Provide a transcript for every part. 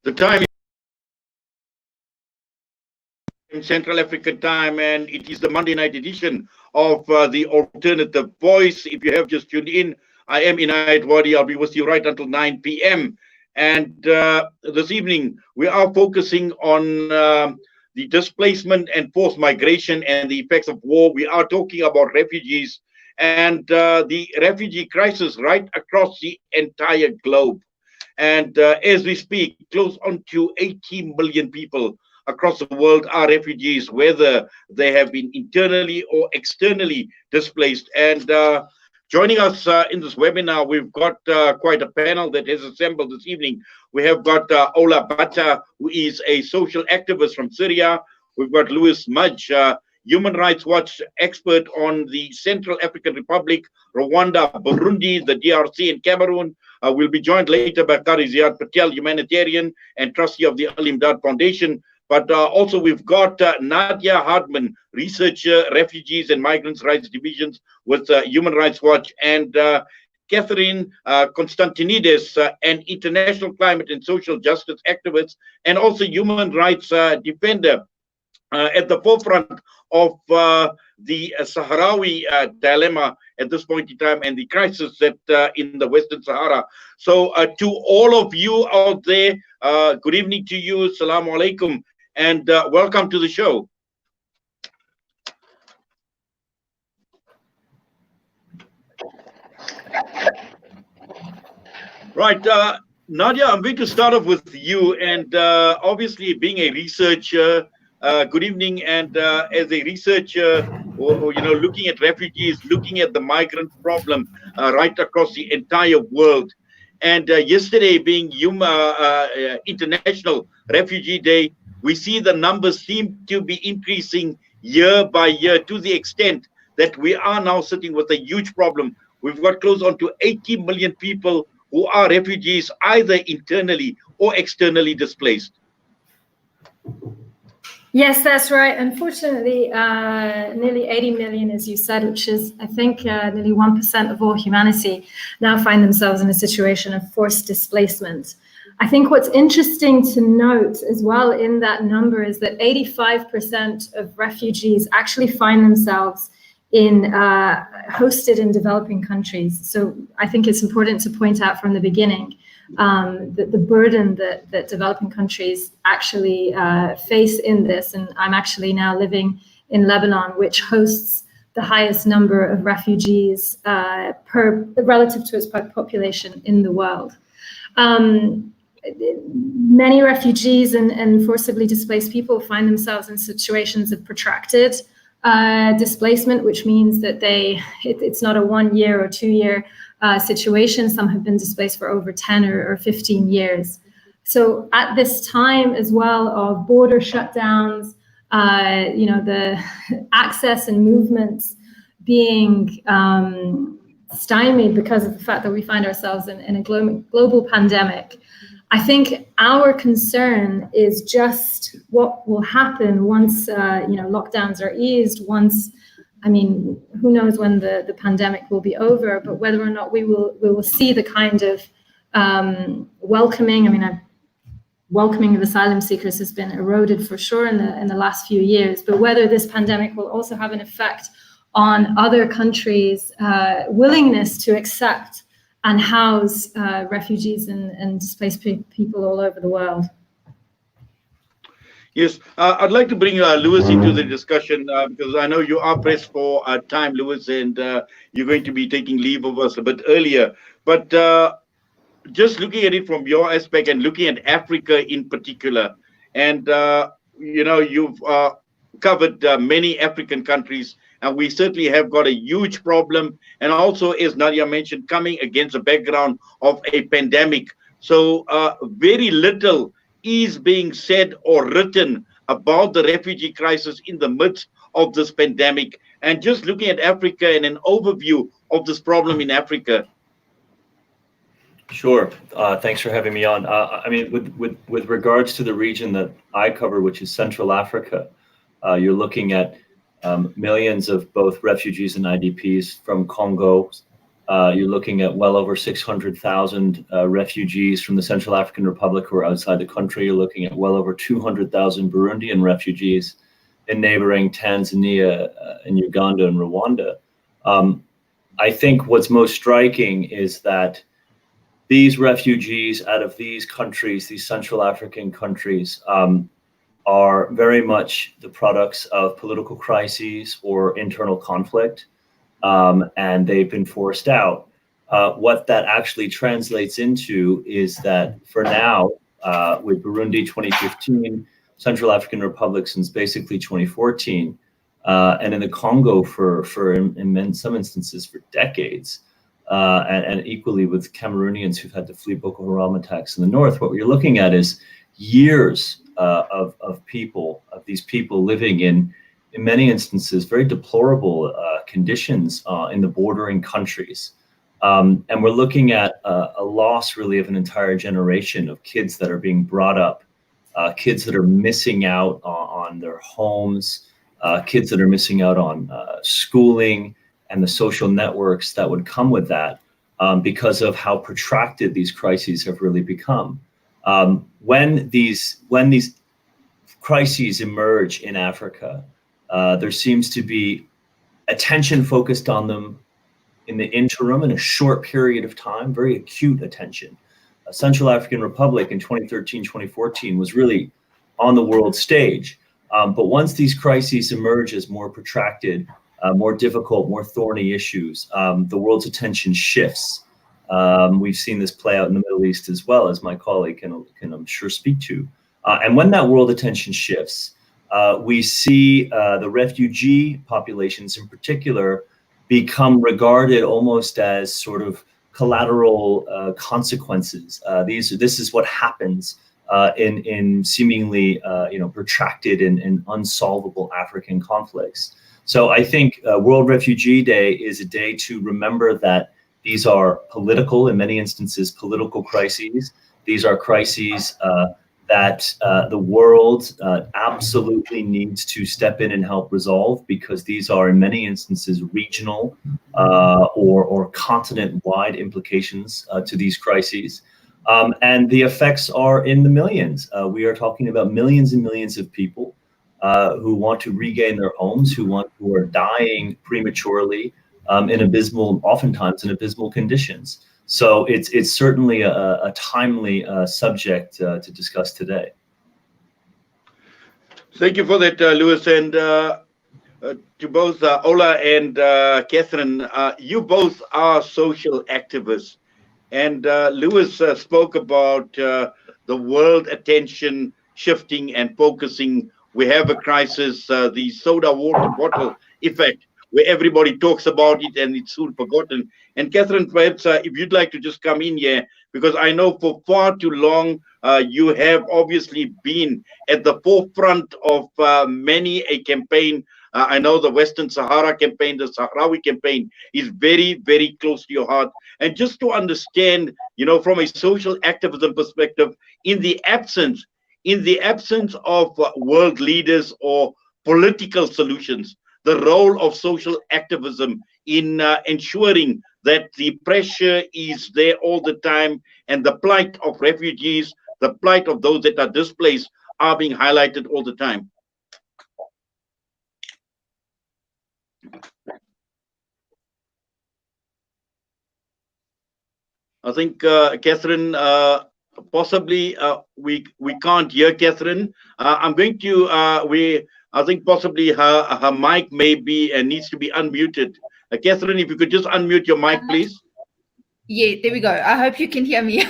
The time is Central African time, and it is the Monday night edition of the Alternative Voice. If you have just tuned in, I am Inayet Wadee. I'll be with you right until 9 p.m. And this evening, we are focusing on the displacement and forced migration and the effects of war. We are talking about refugees and the refugee crisis right across the entire globe. And as we speak, close on to 80 million people across the world are refugees, whether they have been internally or externally displaced. And joining us in this webinar, we've got quite a panel that has assembled this evening. We have got Ola Batta, who is a social activist from Syria. We've got Mudge, Human Rights Watch expert on the Central African Republic, Rwanda, Burundi, the DRC, and Cameroon. We'll be joined later by Qarie Ziyaad Patel, humanitarian and trustee of the Al Imdad Foundation. But also we've got Nadia Hardman, researcher, refugees and migrants rights divisions with Human Rights Watch, and Qarie Constantinides, an international climate and social justice activist and also human rights defender at the forefront of the Sahrawi dilemma at this point in time and the crisis that in the Western Sahara. So to all of you out there, good evening to you, assalamu alaikum, and welcome to the show. Right, Nadia, I'm going to start off with you, and obviously being a researcher, good evening, and as a researcher, or, looking at refugees, looking at the migrant problem right across the entire world. And yesterday being International Refugee Day, we see the numbers seem to be increasing year by year to the extent that we are now sitting with a huge problem. We've got close on to 80 million people who are refugees, either internally or externally displaced. Yes, that's right. Unfortunately, nearly 80 million, as you said, which is, I think, nearly 1% of all humanity now find themselves in a situation of forced displacement. I think what's interesting to note as well in that number is that 85% of refugees actually find themselves hosted in developing countries. So I think it's important to point out from the beginning that the burden that developing countries actually face in this. And I'm actually now living in Lebanon, which hosts the highest number of refugees relative to its population in the world. Many refugees and forcibly displaced people find themselves in situations of protracted displacement, which means that it's not a 1 year or 2 year situation. Some have been displaced for over 10 or 15 years. So at this time as well of border shutdowns, the access and movements being stymied because of the fact that we find ourselves in a global pandemic, I think our concern is just what will happen once lockdowns are eased. Who knows when the pandemic will be over, but whether or not we will see the kind of welcoming of asylum seekers has been eroded for sure in the last few years. But whether this pandemic will also have an effect on other countries' willingness to accept and house refugees and displaced people all over the world. Yes, I'd like to bring Lewis into the discussion because I know you are pressed for time, Lewis, and you're going to be taking leave of us a bit earlier. But just looking at it from your aspect and looking at Africa in particular, and you've covered many African countries, and we certainly have got a huge problem. And also, as Nadia mentioned, coming against a background of a pandemic. So very little is being said or written about the refugee crisis in the midst of this pandemic. And just looking at Africa and an overview of this problem in Africa. Sure. Thanks for having me on. With regards to the region that I cover, which is Central Africa, you're looking at millions of both refugees and IDPs from Congo, You're looking at well over 600,000 refugees from the Central African Republic who are outside the country. You're looking at well over 200,000 Burundian refugees in neighboring Tanzania and Uganda and Rwanda. I think what's most striking is that these refugees out of these countries, these Central African countries, are very much the products of political crises or internal conflict, and they've been forced out. What that actually translates into is that for now, with Burundi 2015, Central African Republic since basically 2014, and in the Congo in some instances for decades, and equally with Cameroonians who've had to flee Boko Haram attacks in the north, what you're looking at is years of these people living in many instances, very deplorable conditions in the bordering countries. And we're looking at a loss really of an entire generation of kids that are being brought up, kids that are missing out on their homes, kids that are missing out on schooling and the social networks that would come with that, because of how protracted these crises have really become. When these crises emerge in Africa, there seems to be attention focused on them in the interim in a short period of time, very acute attention. Central African Republic in 2013, 2014 was really on the world stage. But once these crises emerge as more protracted, more difficult, more thorny issues, the world's attention shifts. We've seen this play out in the Middle East as well, as my colleague can I'm sure speak to. And when that world attention shifts, we see the refugee populations in particular become regarded almost as sort of collateral consequences. This is what happens in seemingly protracted and unsolvable African conflicts. So I think World Refugee Day is a day to remember that these are political, in many instances, political crises. These are crises that the world absolutely needs to step in and help resolve, because these are in many instances regional or continent-wide implications to these crises. And the effects are in the millions. We are talking about millions and millions of people who want to regain their homes, who are dying prematurely oftentimes in abysmal conditions. So it's certainly a timely subject to discuss today. Thank you for that, Lewis, and to both Ola and Catherine. You both are social activists, and Lewis spoke about the world attention shifting and focusing. We have a crisis, the soda water bottle effect, where everybody talks about it and it's soon forgotten. And Catherine, perhaps if you'd like to just come in here, because I know for far too long you have obviously been at the forefront of many a campaign. I know the Western Sahara campaign, the Sahrawi campaign is very, very close to your heart. And just to understand, from a social activism perspective, in the absence of world leaders or political solutions, the role of social activism in ensuring that the pressure is there all the time and the plight of refugees, the plight of those that are displaced are being highlighted all the time. I think Catherine, possibly we can't hear Catherine. I'm going to I think possibly her mic maybe needs to be unmuted. Catherine, if you could just unmute your mic, please. Yeah, there we go. I hope you can hear me.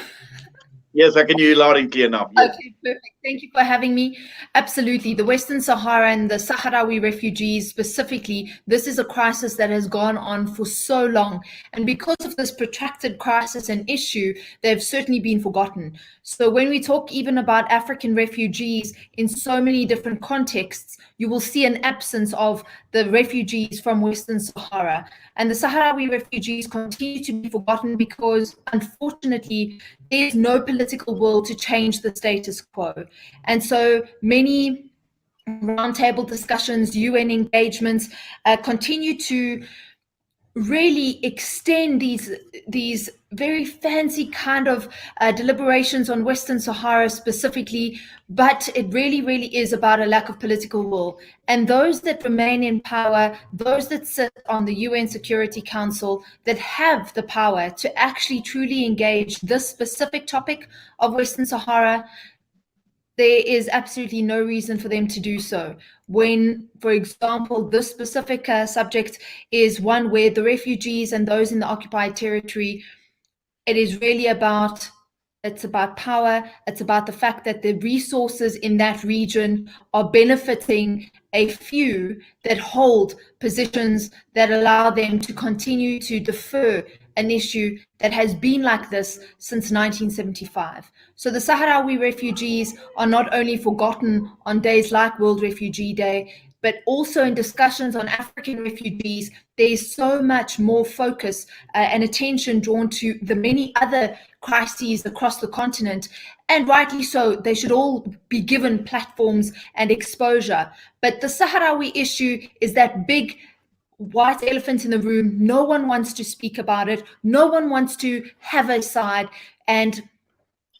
Yes, I can hear you loud and clear now. Yes. Okay, perfect. Thank you for having me. Absolutely. The Western Sahara and the Sahrawi refugees specifically, this is a crisis that has gone on for so long. And because of this protracted crisis and issue, they've certainly been forgotten. So when we talk even about African refugees in so many different contexts, you will see an absence of the refugees from Western Sahara. And the Sahrawi refugees continue to be forgotten because, unfortunately, there's no political will to change the status quo. And so many roundtable discussions, UN engagements continue to really extend these very fancy kind of deliberations on Western Sahara specifically, but it really is about a lack of political will. And those that remain in power, those that sit on the UN Security Council, that have the power to actually truly engage this specific topic of Western Sahara, there is absolutely no reason for them to do so. When, for example, this specific subject is one where the refugees and those in the occupied territory, it is really about, it's about power. It's about the fact that the resources in that region are benefiting a few that hold positions that allow them to continue to defer an issue that has been like this since 1975. So the Sahrawi refugees are not only forgotten on days like World Refugee Day, but also in discussions on African refugees, there's so much more focus and attention drawn to the many other crises across the continent. And rightly so, they should all be given platforms and exposure. But the Sahrawi issue is that big white elephant in the room. No one wants to speak about it. No one wants to have a side. And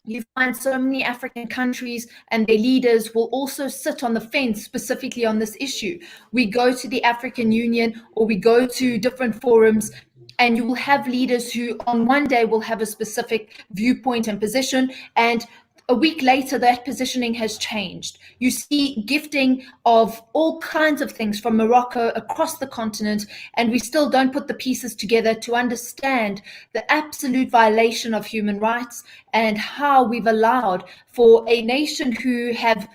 you find so many African countries and their leaders will also sit on the fence specifically on this issue. We go to the African Union or we go to different forums, and you will have leaders who on one day will have a specific viewpoint and position, and a week later that positioning has changed. You see gifting of all kinds of things from Morocco across the continent, and we still don't put the pieces together to understand the absolute violation of human rights and how we've allowed for a nation who have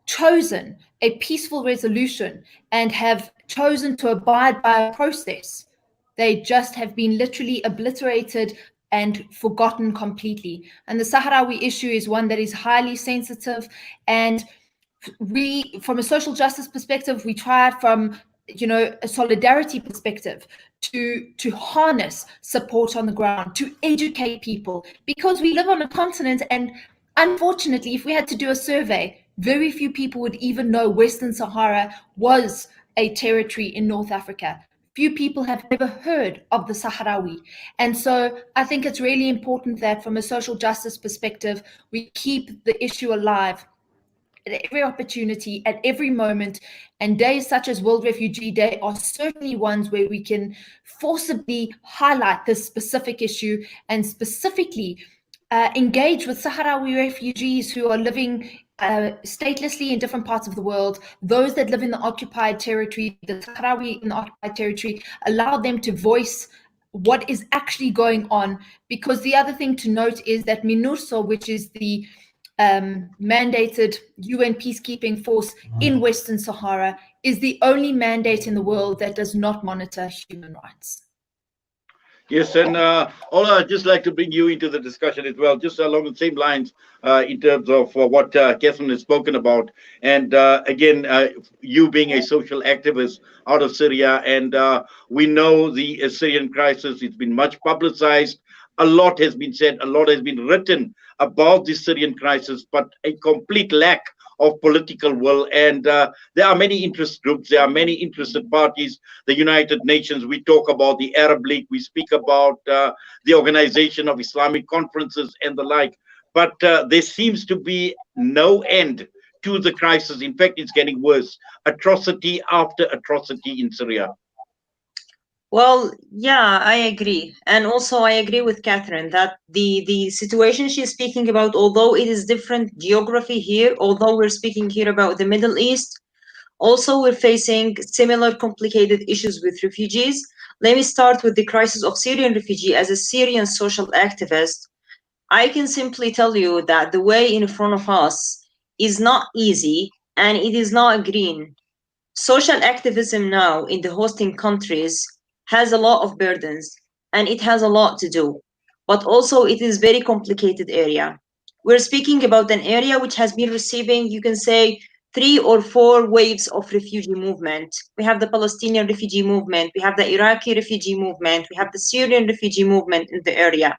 chosen a peaceful resolution and have chosen to abide by a process. They just have been literally obliterated and forgotten completely. And the Sahrawi issue is one that is highly sensitive. And we, from a social justice perspective, we try from, a solidarity perspective to harness support on the ground, to educate people, because we live on a continent, and unfortunately, if we had to do a survey, very few people would even know Western Sahara was a territory in North Africa. Few people have never heard of the Sahrawi. And so I think it's really important that from a social justice perspective, we keep the issue alive at every opportunity, at every moment. And days such as World Refugee Day are certainly ones where we can forcibly highlight this specific issue and specifically engage with Sahrawi refugees who are living statelessly in different parts of the world. Those that live in the occupied territory, the Sahrawi in the occupied territory, allow them to voice what is actually going on. Because the other thing to note is that MINURSO, which is the mandated UN peacekeeping force in Western Sahara, is the only mandate in the world that does not monitor human rights. Yes, and Ola, I'd just like to bring you into the discussion as well, just along the same lines in terms of what Catherine has spoken about. And again, you being a social activist out of Syria, and we know the Syrian crisis, it's been much publicized. A lot has been said, a lot has been written about the Syrian crisis, but a complete lack of political will. And there are many interest groups, there are many interested parties, the United Nations, we talk about the Arab League, we speak about the Organization of Islamic Conferences and the like. But there seems to be no end to the crisis. In fact, it's getting worse. Atrocity after atrocity in Syria. Well, yeah, I agree. And also I agree with Catherine that the situation she's speaking about, although it is different geography here, although we're speaking here about the Middle East, also we're facing similar complicated issues with refugees. Let me start with the crisis of Syrian refugee. As a Syrian social activist, I can simply tell you that the way in front of us is not easy and it is not green. Social activism now in the hosting countries has a lot of burdens and it has a lot to do, but also it is very complicated area. We're speaking about an area which has been receiving, you can say, 3 or 4 waves of refugee movement. We have the Palestinian refugee movement, we have the Iraqi refugee movement, we have the Syrian refugee movement in the area.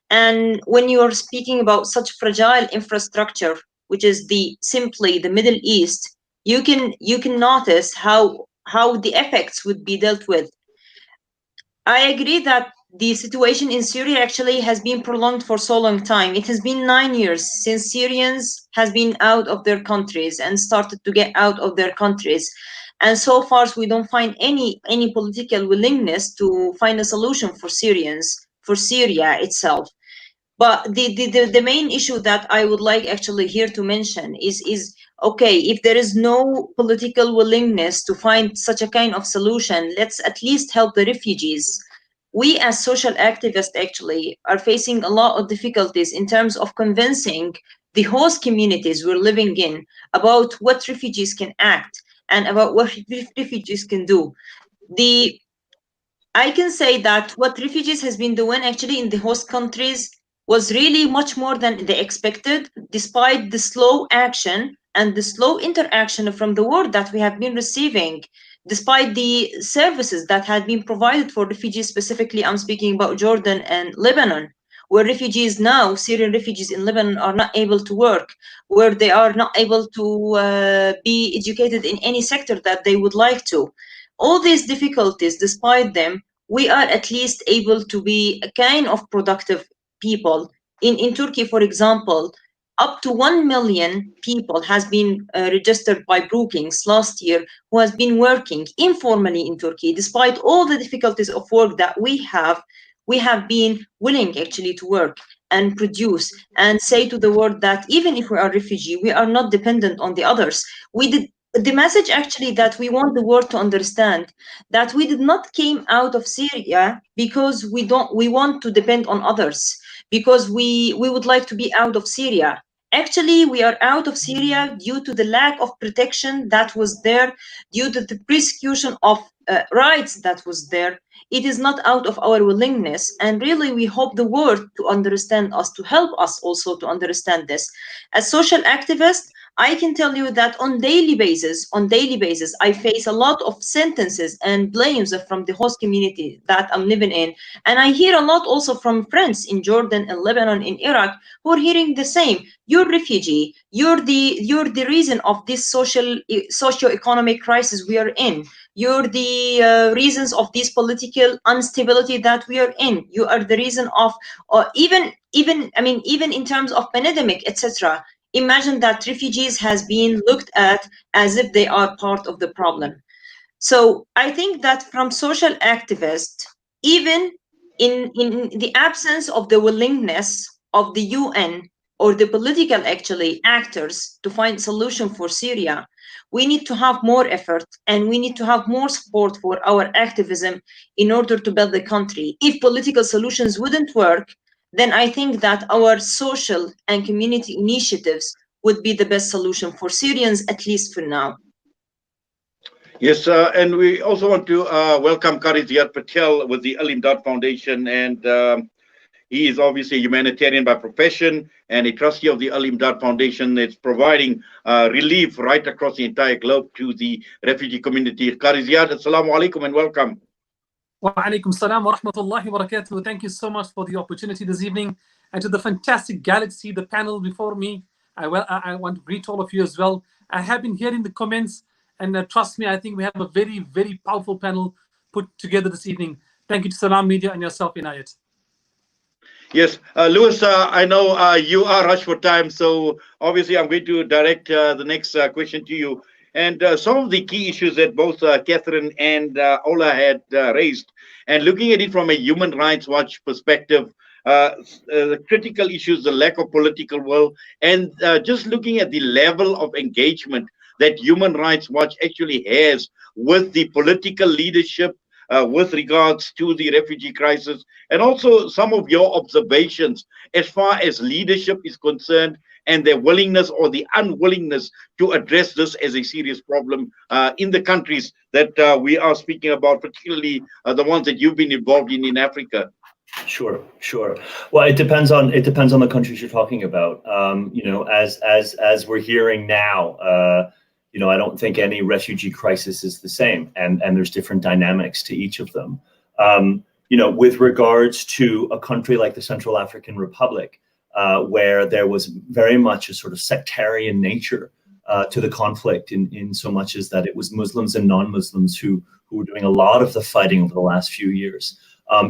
And when you are speaking about such fragile infrastructure, which is simply the Middle East, you can notice how the effects would be dealt with. I agree that the situation in Syria actually has been prolonged for so long time. It has been 9 years since Syrians has been out of their countries and started to get out of their countries. And so far, we don't find any political willingness to find a solution for Syrians, for Syria itself. But the main issue that I would like actually here to mention is okay, if there is no political willingness to find such a kind of solution, let's at least help the refugees. We as social activists actually are facing a lot of difficulties in terms of convincing the host communities we're living in about what refugees can act and about what refugees can do. I can say that what refugees has been doing actually in the host countries was really much more than they expected, despite the slow action and the slow interaction from the world that we have been receiving, despite the services that had been provided for refugees. Specifically, I'm speaking about Jordan and Lebanon, where refugees now, Syrian refugees in Lebanon, are not able to work, where they are not able to be educated in any sector that they would like to. All these difficulties, despite them, we are at least able to be a kind of productive people. In Turkey, for example, up to 1 million people has been registered by Brookings last year who has been working informally in Turkey. Despite all the difficulties of work that we have been willing actually to work and produce and say to the world that even if we are refugee, we are not dependent on the others. We did the message actually that we want the world to understand that we did not came out of Syria because we want to depend on others, because we would like to be out of Syria. Actually, we are out of Syria due to the lack of protection that was there, due to the persecution of rights that was there. It is not out of our willingness, and really we hope the world to understand us, to help us also to understand this. As social activists, I can tell you that on daily basis, I face a lot of sentences and blames from the host community that I'm living in. And I hear a lot also from friends in Jordan and Lebanon, in Iraq, who are hearing the same. You're refugee. You're the reason of this socio-economic crisis we are in. You're the reasons of this political instability that we are in. You are the reason of, or even in terms of pandemic, etc. Imagine that refugees has been looked at as if they are part of the problem. So I think that from social activists, even in the absence of the willingness of the UN or the political actually actors to find solution for Syria, we need to have more effort and we need to have more support for our activism in order to build the country. If political solutions wouldn't work, then I think that our social and community initiatives would be the best solution for Syrians, at least for now. Yes, and we also want to welcome Qarie Ziyaad Patel with the Al Imdad Foundation, and he is obviously a humanitarian by profession and a trustee of the Al Imdad Foundation that's providing relief right across the entire globe to the refugee community. Qarie Ziyaad, assalamu alaikum and welcome. Wa alaikum salam wa rahmatullahi wa barakatuh. Thank you so much for the opportunity this evening, and to the fantastic galaxy, the panel before me. I want to greet all of you as well. I have been hearing the comments, and trust me, I think we have a very, very powerful panel put together this evening. Thank you to Salam Media and yourself, Inayet. Yes, Lewis, I know you are rushed for time, so obviously I'm going to direct the next question to you. And some of the key issues that both Catherine and Ola had raised, and looking at it from a Human Rights Watch perspective, the critical issues, the lack of political will, and just looking at the level of engagement that Human Rights Watch actually has with the political leadership with regards to the refugee crisis, and also some of your observations as far as leadership is concerned and their willingness or the unwillingness to address this as a serious problem in the countries that we are speaking about, particularly the ones that you've been involved in Africa. Sure. Well, it depends on the countries you're talking about. As we're hearing now, I don't think any refugee crisis is the same, and there's different dynamics to each of them. With regards to a country like the Central African Republic, where there was very much a sort of sectarian nature to the conflict, in so much as that it was Muslims and non-Muslims who were doing a lot of the fighting over the last few years.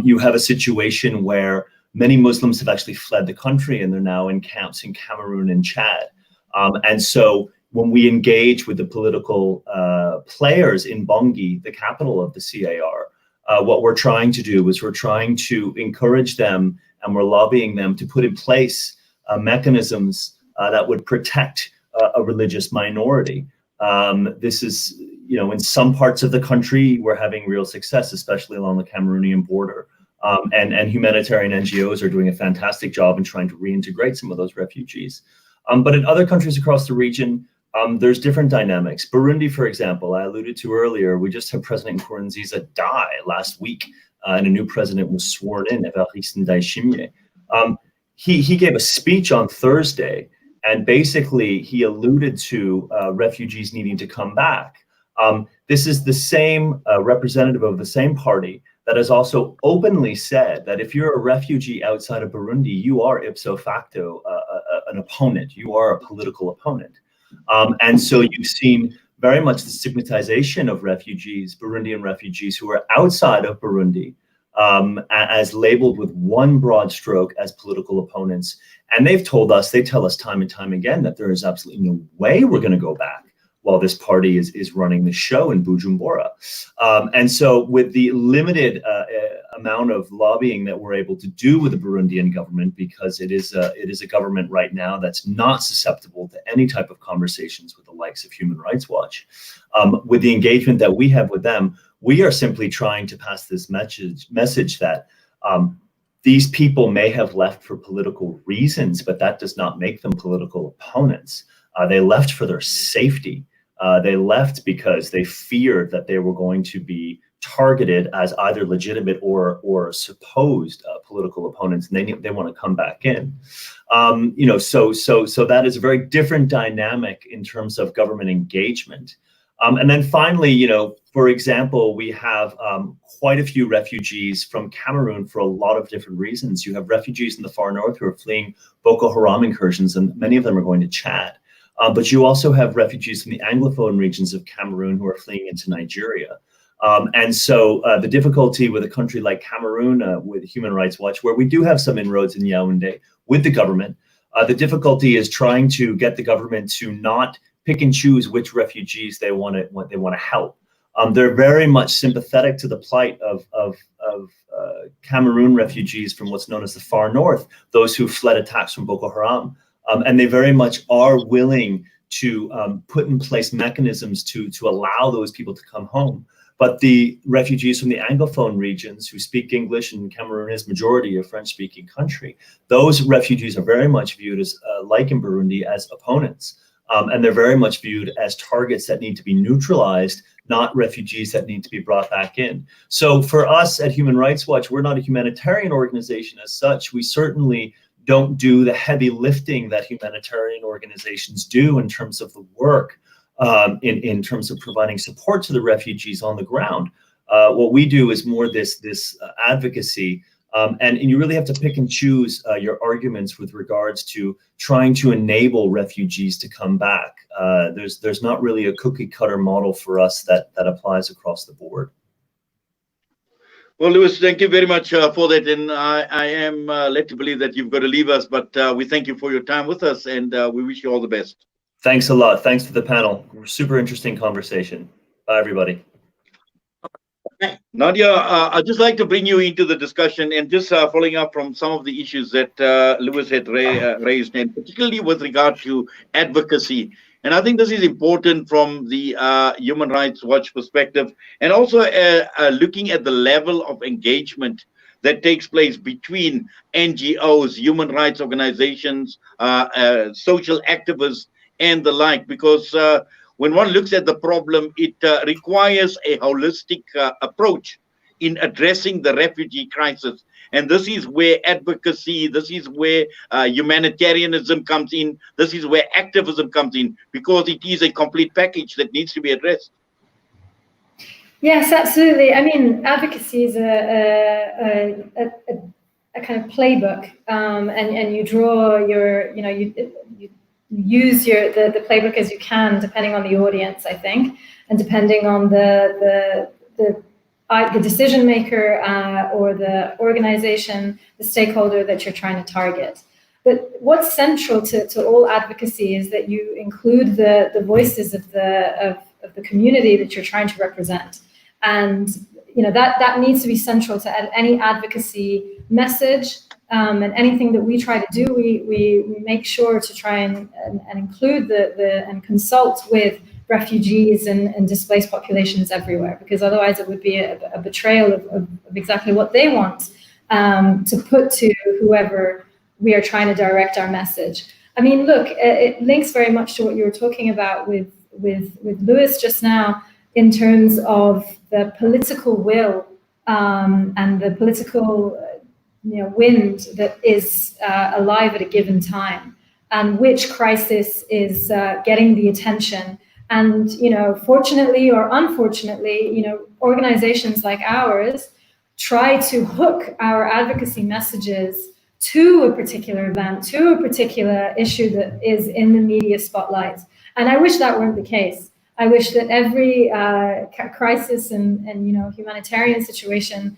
You have a situation where many Muslims have actually fled the country and they're now in camps in Cameroon and Chad. And so when we engage with the political players in Bangui, the capital of the CAR, what we're trying to do is we're trying to encourage them, and we're lobbying them to put in place mechanisms that would protect a religious minority. This is, in some parts of the country, we're having real success, especially along the Cameroonian border. And humanitarian NGOs are doing a fantastic job in trying to reintegrate some of those refugees. But in other countries across the region, there's different dynamics. Burundi, for example, I alluded to earlier, we just had President Nkurunziza die last week, and a new president was sworn in, Evariste Ndayishimiye. He gave a speech on Thursday, and basically he alluded to refugees needing to come back. This is the same representative of the same party that has also openly said that if you're a refugee outside of Burundi, you are ipso facto an opponent. You are a political opponent. And so you've seen very much the stigmatization of refugees, Burundian refugees who are outside of Burundi, as labeled with one broad stroke as political opponents. And they tell us time and time again that there is absolutely no way we're going to go back while this party is running the show in Bujumbura. And so with the limited amount of lobbying that we're able to do with the Burundian government, because it is a government right now that's not susceptible to any type of conversations with the likes of Human Rights Watch, with the engagement that we have with them, we are simply trying to pass this message that these people may have left for political reasons, but that does not make them political opponents. They left for their safety. They left because they feared that they were going to be targeted as either legitimate or supposed political opponents, and they want to come back in. So that is a very different dynamic in terms of government engagement. And then finally, for example, we have quite a few refugees from Cameroon for a lot of different reasons. You have refugees in the far north who are fleeing Boko Haram incursions, and many of them are going to Chad. But you also have refugees from the Anglophone regions of Cameroon who are fleeing into Nigeria. And so the difficulty with a country like Cameroon, with Human Rights Watch, where we do have some inroads in Yaoundé with the government, the difficulty is trying to get the government to not pick and choose which refugees they want to help. They're very much sympathetic to the plight of Cameroon refugees from what's known as the far north, those who fled attacks from Boko Haram. And they very much are willing to put in place mechanisms to allow those people to come home. But the refugees from the Anglophone regions who speak English, and Cameroon is majority a French-speaking country, those refugees are very much viewed as, like in Burundi, as opponents. And they're very much viewed as targets that need to be neutralized, not refugees that need to be brought back in. So for us at Human Rights Watch, we're not a humanitarian organization as such. We certainly don't do the heavy lifting that humanitarian organizations do in terms of the work, in terms of providing support to the refugees on the ground. What we do is more this advocacy, and you really have to pick and choose your arguments with regards to trying to enable refugees to come back. There's not really a cookie cutter model for us that applies across the board. Well, Lewis, thank you very much for that. And I am led to believe that you've got to leave us, but we thank you for your time with us, and we wish you all the best. Thanks a lot. Thanks for the panel. Super interesting conversation. Bye, everybody. Nadia, I'd just like to bring you into the discussion, and just following up from some of the issues that Lewis had raised, and particularly with regard to advocacy. And I think this is important from the Human Rights Watch perspective, and also looking at the level of engagement that takes place between NGOs, human rights organizations, social activists, and the like, because when one looks at the problem, it requires a holistic approach in addressing the refugee crisis. And this is where advocacy, this is where humanitarianism comes in, this is where activism comes in, because it is a complete package that needs to be addressed. Yes, absolutely. I mean, advocacy is a kind of playbook, and you draw your, you use the playbook as you can, depending on the audience, I think, and depending on the the decision maker or the organization, the stakeholder that you're trying to target. But what's central to all advocacy is that you include the voices of the community that you're trying to represent. And that needs to be central to any advocacy message. And anything that we try to do, we make sure to try and include and consult with refugees and displaced populations everywhere, because otherwise it would be a betrayal of exactly what they want to put to whoever we are trying to direct our message. I mean, look, it links very much to what you were talking about with Lewis just now, in terms of the political will and the political wind that is alive at a given time, and which crisis is getting the attention. And fortunately or unfortunately, organizations like ours try to hook our advocacy messages to a particular event, to a particular issue that is in the media spotlight. And I wish that weren't the case. I wish that every crisis and humanitarian situation,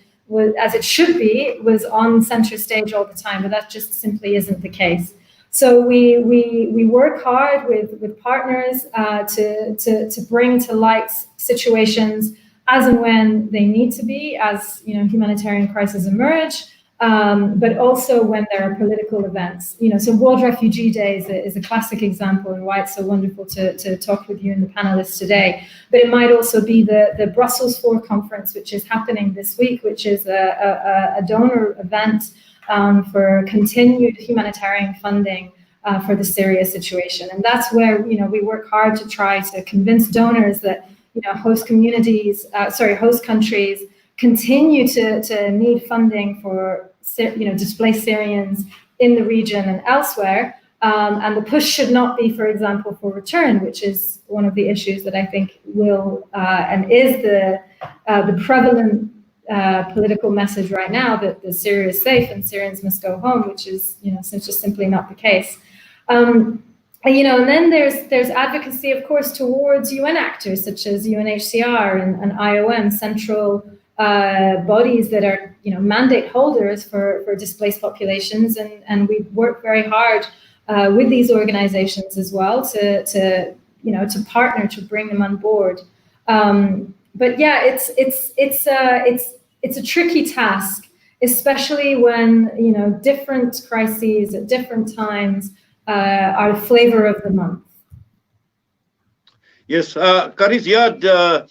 as it should be, was on center stage all the time, but that just simply isn't the case. So we work hard with partners to bring to light situations as and when they need to be, as humanitarian crises emerge, but also when there are political events. So World Refugee Day is a classic example, and why it's so wonderful to talk with you and the panelists today. But it might also be the Brussels IV conference, which is happening this week, which is a donor event for continued humanitarian funding for the Syria situation. And that's where we work hard to try to convince donors that host countries continue to need funding for displaced Syrians in the region and elsewhere. And the push should not be, for example, for return, which is one of the issues that I think will and is the prevalent political message right now, that Syria is safe and Syrians must go home, which is just simply not the case. And then there's advocacy, of course, towards UN actors such as UNHCR and IOM, central bodies that are mandate holders for displaced populations, and we work very hard with these organizations as well to partner to bring them on board. But yeah, it's a tricky task, especially when different crises at different times are the flavor of the month. Yes, Qarie, Ziyaad,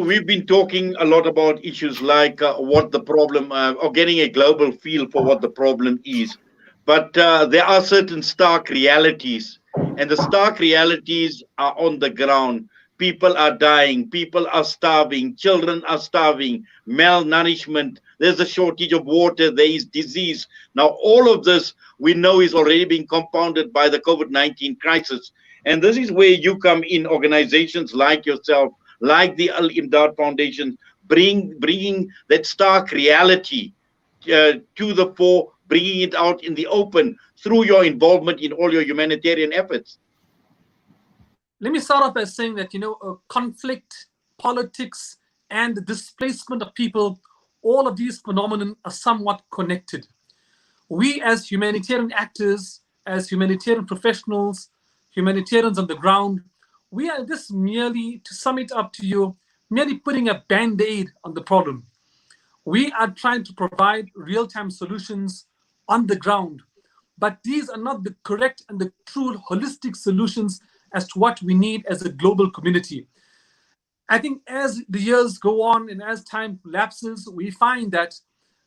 we've been talking a lot about issues like what the problem, or getting a global feel for what the problem is. But there are certain stark realities, and the stark realities are on the ground. People are dying, people are starving, children are starving, malnourishment, there's a shortage of water, there is disease. Now, all of this we know is already being compounded by the COVID-19 crisis. And this is where you come in, organizations like yourself, like the Al-Imdad Foundation, bringing that stark reality to the fore, bringing it out in the open through your involvement in all your humanitarian efforts. Let me start off by saying that, conflict, politics, and the displacement of people, all of these phenomena are somewhat connected. We as humanitarian actors, as humanitarian professionals, humanitarians on the ground, we are just merely, to sum it up to you, merely putting a band-aid on the problem. We are trying to provide real-time solutions on the ground, but these are not the correct and the true holistic solutions as to what we need as a global community. I think as the years go on and as time lapses, we find that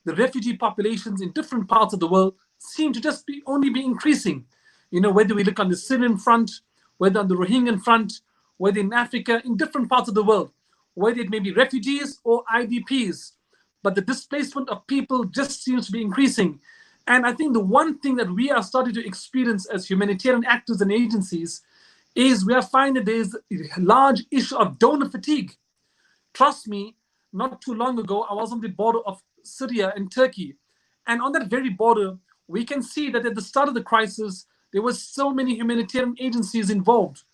the refugee populations in different parts of the world seem to just only be increasing. Whether we look on the Syrian front, whether on the Rohingyan front, whether in Africa, in different parts of the world, whether it may be refugees or IDPs, but the displacement of people just seems to be increasing. And I think the one thing that we are starting to experience as humanitarian actors and agencies is we are finding there's a large issue of donor fatigue. Trust me, not too long ago, I was on the border of Syria and Turkey. And on that very border, we can see that at the start of the crisis, there were so many humanitarian agencies involved.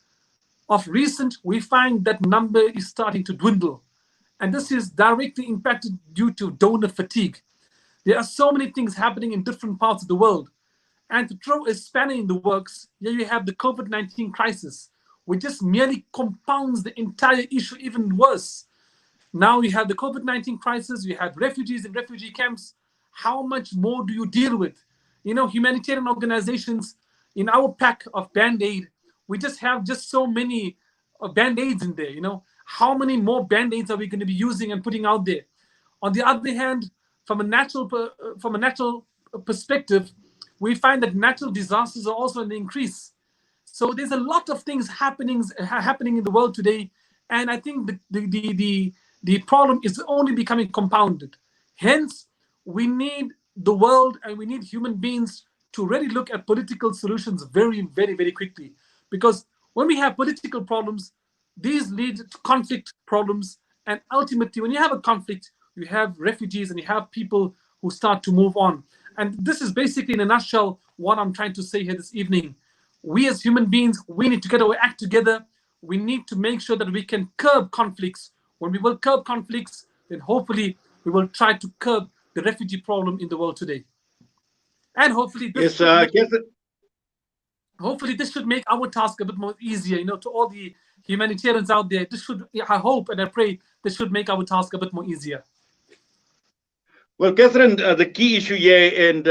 Of recent, we find that number is starting to dwindle. And this is directly impacted due to donor fatigue. There are so many things happening in different parts of the world. And to throw a spanner in the works, here you have the COVID-19 crisis, which just merely compounds the entire issue even worse. Now you have the COVID-19 crisis, you have refugees in refugee camps. How much more do you deal with? You know, humanitarian organizations, in our pack of Band-Aid, we just have just so many Band-Aids in there, you know. How many more Band-Aids are we going to be using and putting out there? On the other hand, from a natural perspective, we find that natural disasters are also an increase. So there's a lot of things happening in the world today, and I think the problem is only becoming compounded. Hence, we need the world and we need human beings to really look at political solutions very, very, very quickly. Because when we have political problems, these lead to conflict problems, and ultimately, when you have a conflict, you have refugees and you have people who start to move on. And this is basically, in a nutshell, what I'm trying to say here this evening. We as human beings, we need to get our act together. We need to make sure that we can curb conflicts. When we will curb conflicts, then hopefully we will try to curb the refugee problem in the world today. And hopefully this, hopefully this should make our task a bit more easier, you know, to all the humanitarians out there. This should, I hope and I pray, this should make our task a bit more easier. Well, Catherine, the key issue here, and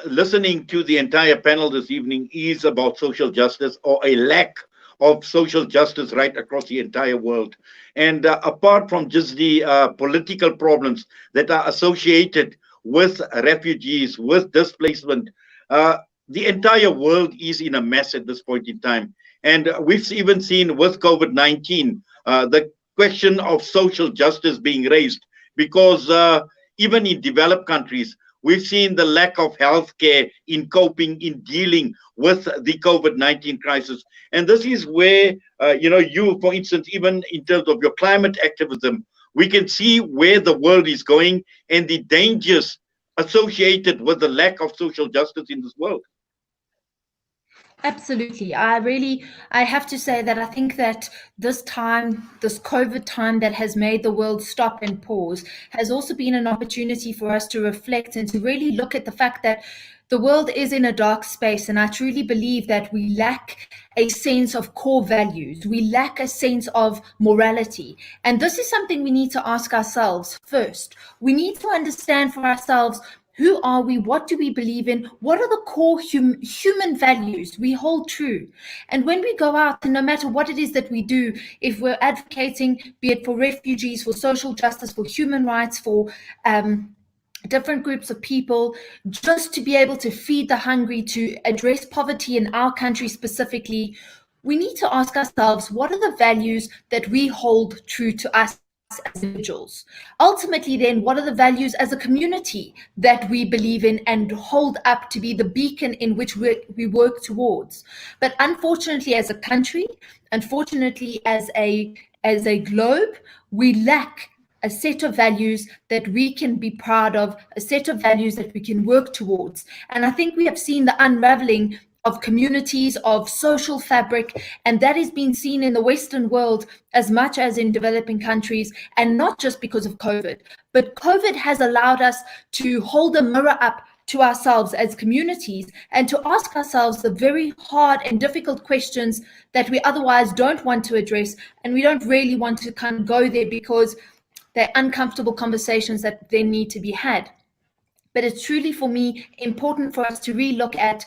listening to the entire panel this evening, is about social justice, or a lack of social justice right across the entire world. And apart from just the political problems that are associated with refugees, with displacement, the entire world is in a mess at this point in time. And we've even seen with COVID-19, the question of social justice being raised, because even in developed countries, we've seen the lack of healthcare in coping, in dealing with the COVID-19 crisis. And this is where, you, for instance, even in terms of your climate activism, we can see where the world is going and the dangers associated with the lack of social justice in this world. Absolutely. I have to say that I think that this time, this COVID time that has made the world stop and pause, has also been an opportunity for us to reflect and to really look at the fact that the world is in a dark space. And I truly believe that we lack a sense of core values. We lack a sense of morality. And this is something we need to ask ourselves first. We need to understand for ourselves, who are we? What do we believe in? What are the core human values we hold true? And when we go out, and no matter what it is that we do, if we're advocating, be it for refugees, for social justice, for human rights, for different groups of people, just to be able to feed the hungry, to address poverty in our country specifically, we need to ask ourselves, what are the values that we hold true to us as individuals? Ultimately, then, what are the values as a community that we believe in and hold up to be the beacon in which we work towards? But unfortunately, as a country, unfortunately, as a globe, we lack a set of values that we can be proud of, a set of values that we can work towards. And I think we have seen the unraveling of communities, of social fabric, and that is being seen in the Western world as much as in developing countries, and not just because of COVID. But COVID has allowed us to hold a mirror up to ourselves as communities and to ask ourselves the very hard and difficult questions that we otherwise don't want to address, and we don't really want to kind of go there because they're uncomfortable conversations that then need to be had. But it's truly, for me, important for us to relook at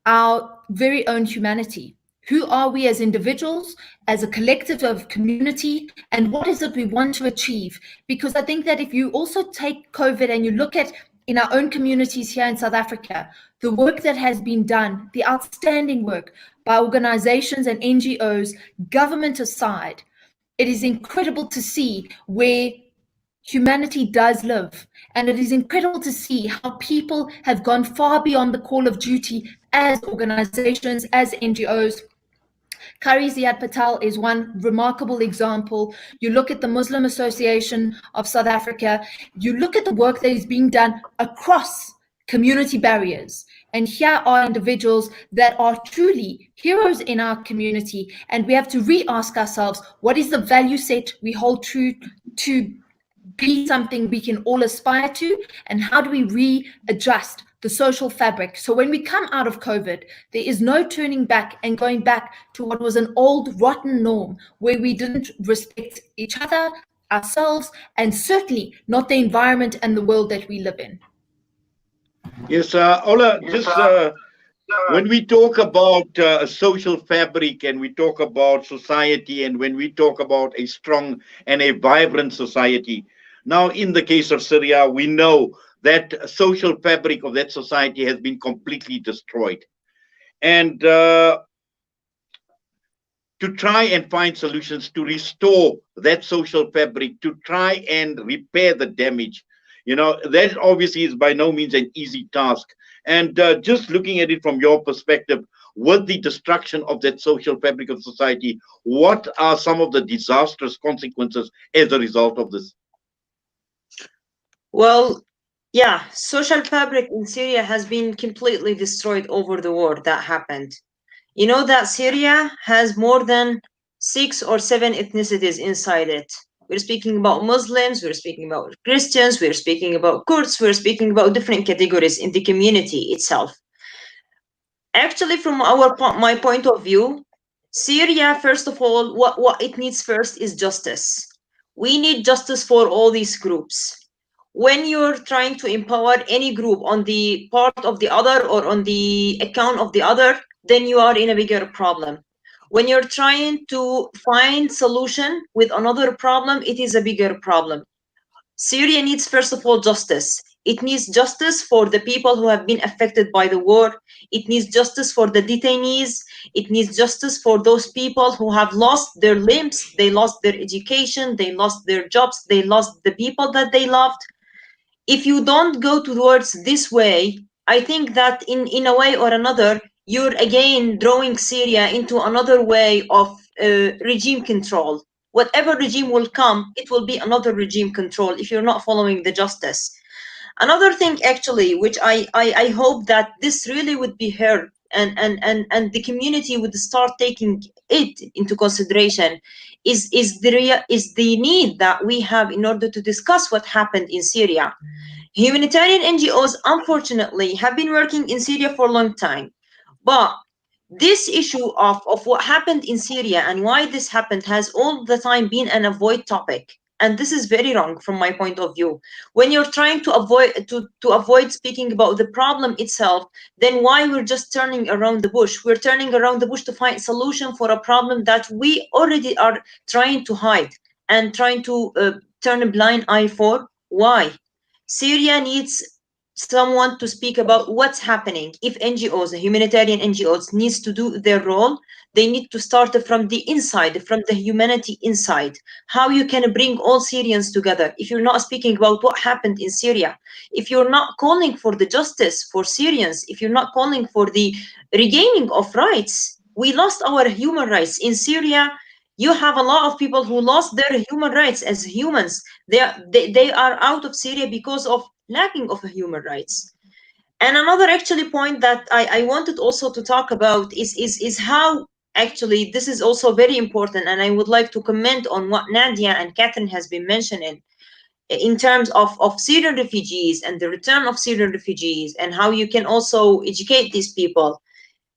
our very own humanity. Who are we as individuals, as a collective of community, and what is it we want to achieve? Because I think that if you also take COVID and you look at in our own communities here in South Africa, the work that has been done, the outstanding work by organizations and NGOs, government aside, it is incredible to see where humanity does live. And it is incredible to see how people have gone far beyond the call of duty as organizations, as NGOs. Qarie Ziyaad Patel is one remarkable example. You look at the Muslim Association of South Africa, you look at the work that is being done across community barriers. And here are individuals that are truly heroes in our community. And we have to re-ask ourselves, what is the value set we hold true to be something we can all aspire to? And how do we readjust the social fabric? So when we come out of COVID, there is no turning back and going back to what was an old rotten norm where we didn't respect each other, ourselves, and certainly not the environment and the world that we live in. Yes, Ola, when we talk about a social fabric and we talk about society, and when we talk about a strong and a vibrant society, now in the case of Syria, we know that social fabric of that society has been completely destroyed. And to try and find solutions to restore that social fabric, to try and repair the damage, that obviously is by no means an easy task. And just looking at it from your perspective, with the destruction of that social fabric of society, what are some of the disastrous consequences as a result of this? Well, yeah, social fabric in Syria has been completely destroyed over the war that happened. You know that Syria has more than 6 or 7 ethnicities inside it. We're speaking about Muslims, we're speaking about Christians, we're speaking about Kurds, we're speaking about different categories in the community itself. Actually, from my point of view, Syria, first of all, what it needs first is justice. We need justice for all these groups. When you're trying to empower any group on the part of the other or on the account of the other, then you are in a bigger problem. When you're trying to find solution with another problem, it is a bigger problem. Syria needs, first of all, justice. It needs justice for the people who have been affected by the war. It needs justice for the detainees. It needs justice for those people who have lost their limbs, they lost their education, they lost their jobs, they lost the people that they loved. If you don't go towards this way, I think that in a way or another, you're again drawing Syria into another way of regime control. Whatever regime will come, it will be another regime control if you're not following the justice. Another thing, actually, which I hope that this really would be heard and the community would start taking it into consideration, is the need that we have in order to discuss what happened in Syria. Humanitarian NGOs, unfortunately, have been working in Syria for a long time. But this issue of what happened in Syria and why this happened has all the time been an avoid topic. And this is very wrong from my point of view. When you're trying to avoid speaking about the problem itself, then why we're just turning around the bush? We're turning around the bush to find solution for a problem that we already are trying to hide and trying to turn a blind eye for. Why? Syria needs someone to speak about what's happening. If NGOs, humanitarian NGOs, needs to do their role, they need to start from the inside, from the humanity inside. How you can bring all Syrians together. If you're not speaking about what happened in Syria, if you're not calling for the justice for Syrians, if you're not calling for the regaining of rights, we lost our human rights in Syria. You have a lot of people who lost their human rights as humans. They are out of Syria because of lacking of human rights. And another actually point that I wanted also to talk about is how actually this is also very important, and I would like to comment on what Nadia and Catherine has been mentioning in terms of Syrian refugees and the return of Syrian refugees and how you can also educate these people.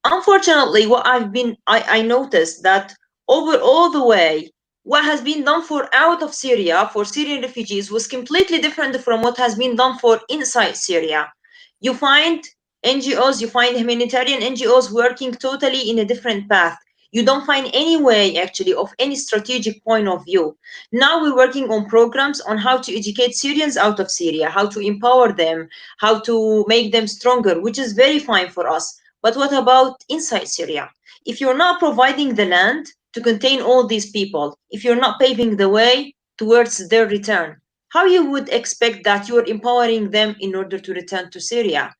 Unfortunately, what I noticed that over all the way, what has been done for out of Syria for Syrian refugees was completely different from what has been done for inside Syria. You find NGOs, you find humanitarian NGOs working totally in a different path. You don't find any way actually of any strategic point of view. Now we're working on programs on how to educate Syrians out of Syria, how to empower them, how to make them stronger, which is very fine for us. But what about inside Syria? If you're not providing the land to contain all these people, if you're not paving the way towards their return, how you would expect that you're empowering them in order to return to Syria?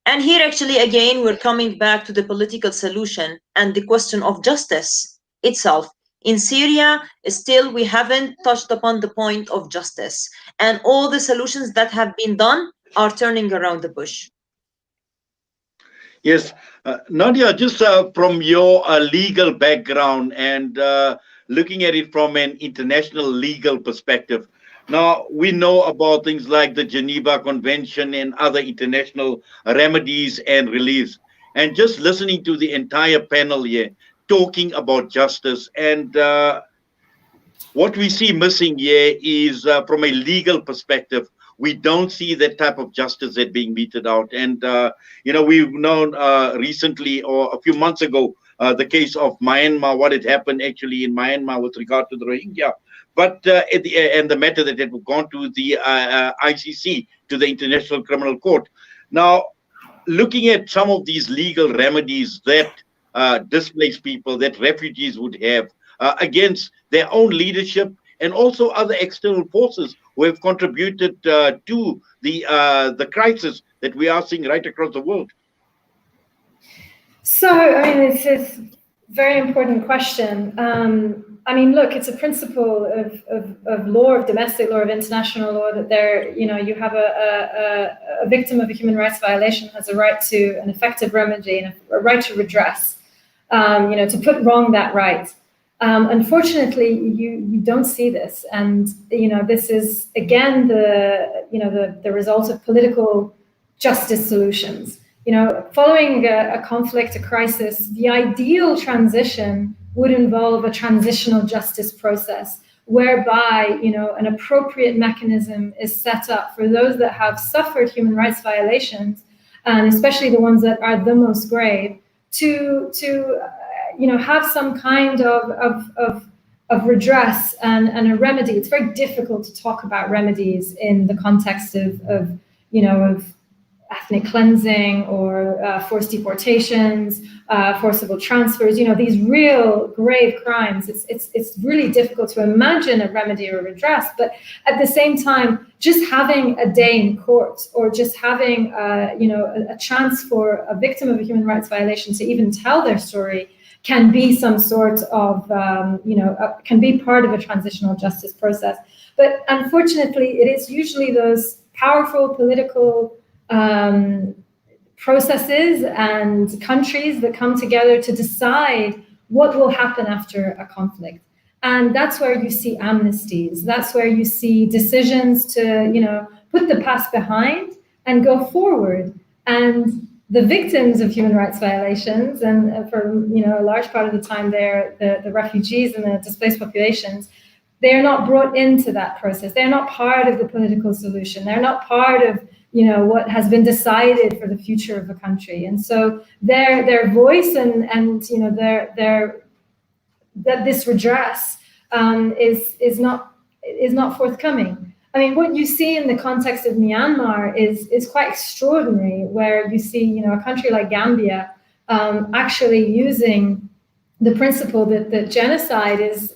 And here actually again we're coming back to the political solution and the question of justice itself. In Syria, still we haven't touched upon the point of justice, and all the solutions that have been done are turning around the bush. Yes, Nadia, just from your legal background and looking at it from an international legal perspective, Now, we know about things like the Geneva Convention and other international remedies and reliefs. And just listening to the entire panel here talking about justice, and what we see missing here is from a legal perspective, we don't see that type of justice that being meted out. And, we've known recently or a few months ago, the case of Myanmar, what had happened actually in Myanmar with regard to the Rohingya. But and the matter that had gone to the ICC, to the International Criminal Court. Now, looking at some of these legal remedies that displaced people, that refugees would have against their own leadership and also other external forces who have contributed to the crisis that we are seeing right across the world. So, I mean, it's a very important question. I mean, look, it's a principle of law, of domestic law, of international law, that you have a victim of a human rights violation has a right to an effective remedy and a right to redress, to put wrong that right. Unfortunately, you don't see this, and this is again the result of political justice solutions. Following a conflict, a crisis, the ideal transition would involve a transitional justice process whereby, an appropriate mechanism is set up for those that have suffered human rights violations, and especially the ones that are the most grave, to have some kind of redress and a remedy. It's very difficult to talk about remedies in the context of ethnic cleansing or forced deportations, forcible transfers, these real grave crimes. It's really difficult to imagine a remedy or a redress, but at the same time, just having a day in court or just having a chance for a victim of a human rights violation to even tell their story can be some sort of, can be part of a transitional justice process. But unfortunately, it is usually those powerful political processes and countries that come together to decide what will happen after a conflict. And that's where you see amnesties. That's where you see decisions to, put the past behind and go forward. And the victims of human rights violations, and for a large part of the time they're the refugees and the displaced populations, they're not brought into that process. They're not part of the political solution. They're not part of what has been decided for the future of the country. And so their voice and this redress is not forthcoming. I mean, what you see in the context of Myanmar is quite extraordinary, where you see a country like Gambia actually using the principle that genocide is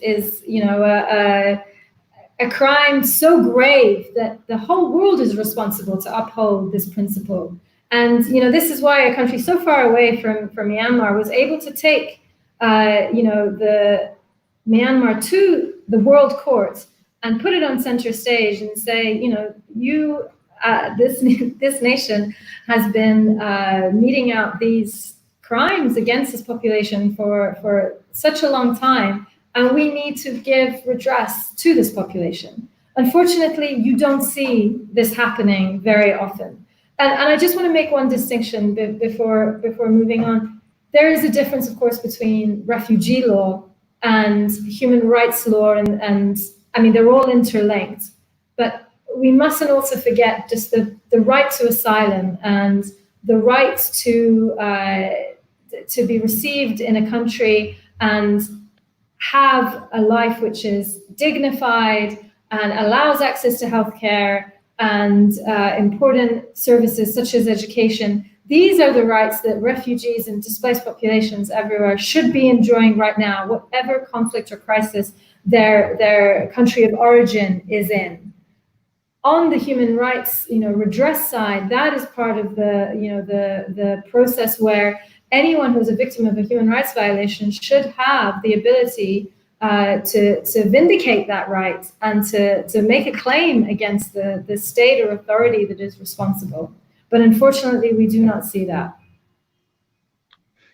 a crime so grave that the whole world is responsible to uphold this principle. And this is why a country so far away from Myanmar was able to take the Myanmar to the World Court and put it on center stage and say, this nation has been meting out these crimes against this population for such a long time, and we need to give redress to this population. Unfortunately, you don't see this happening very often. And I just want to make one distinction before moving on. There is a difference, of course, between refugee law and human rights law, and I mean, they're all interlinked. But we mustn't also forget just the right to asylum and the right to be received in a country and have a life which is dignified and allows access to healthcare and important services such as education. These are the rights that refugees and displaced populations everywhere should be enjoying right now, whatever conflict or crisis their country of origin is in. On the human rights, redress side, that is part of the process where anyone who's a victim of a human rights violation should have the ability to vindicate that right and to make a claim against the state or authority that is responsible. But unfortunately, we do not see that.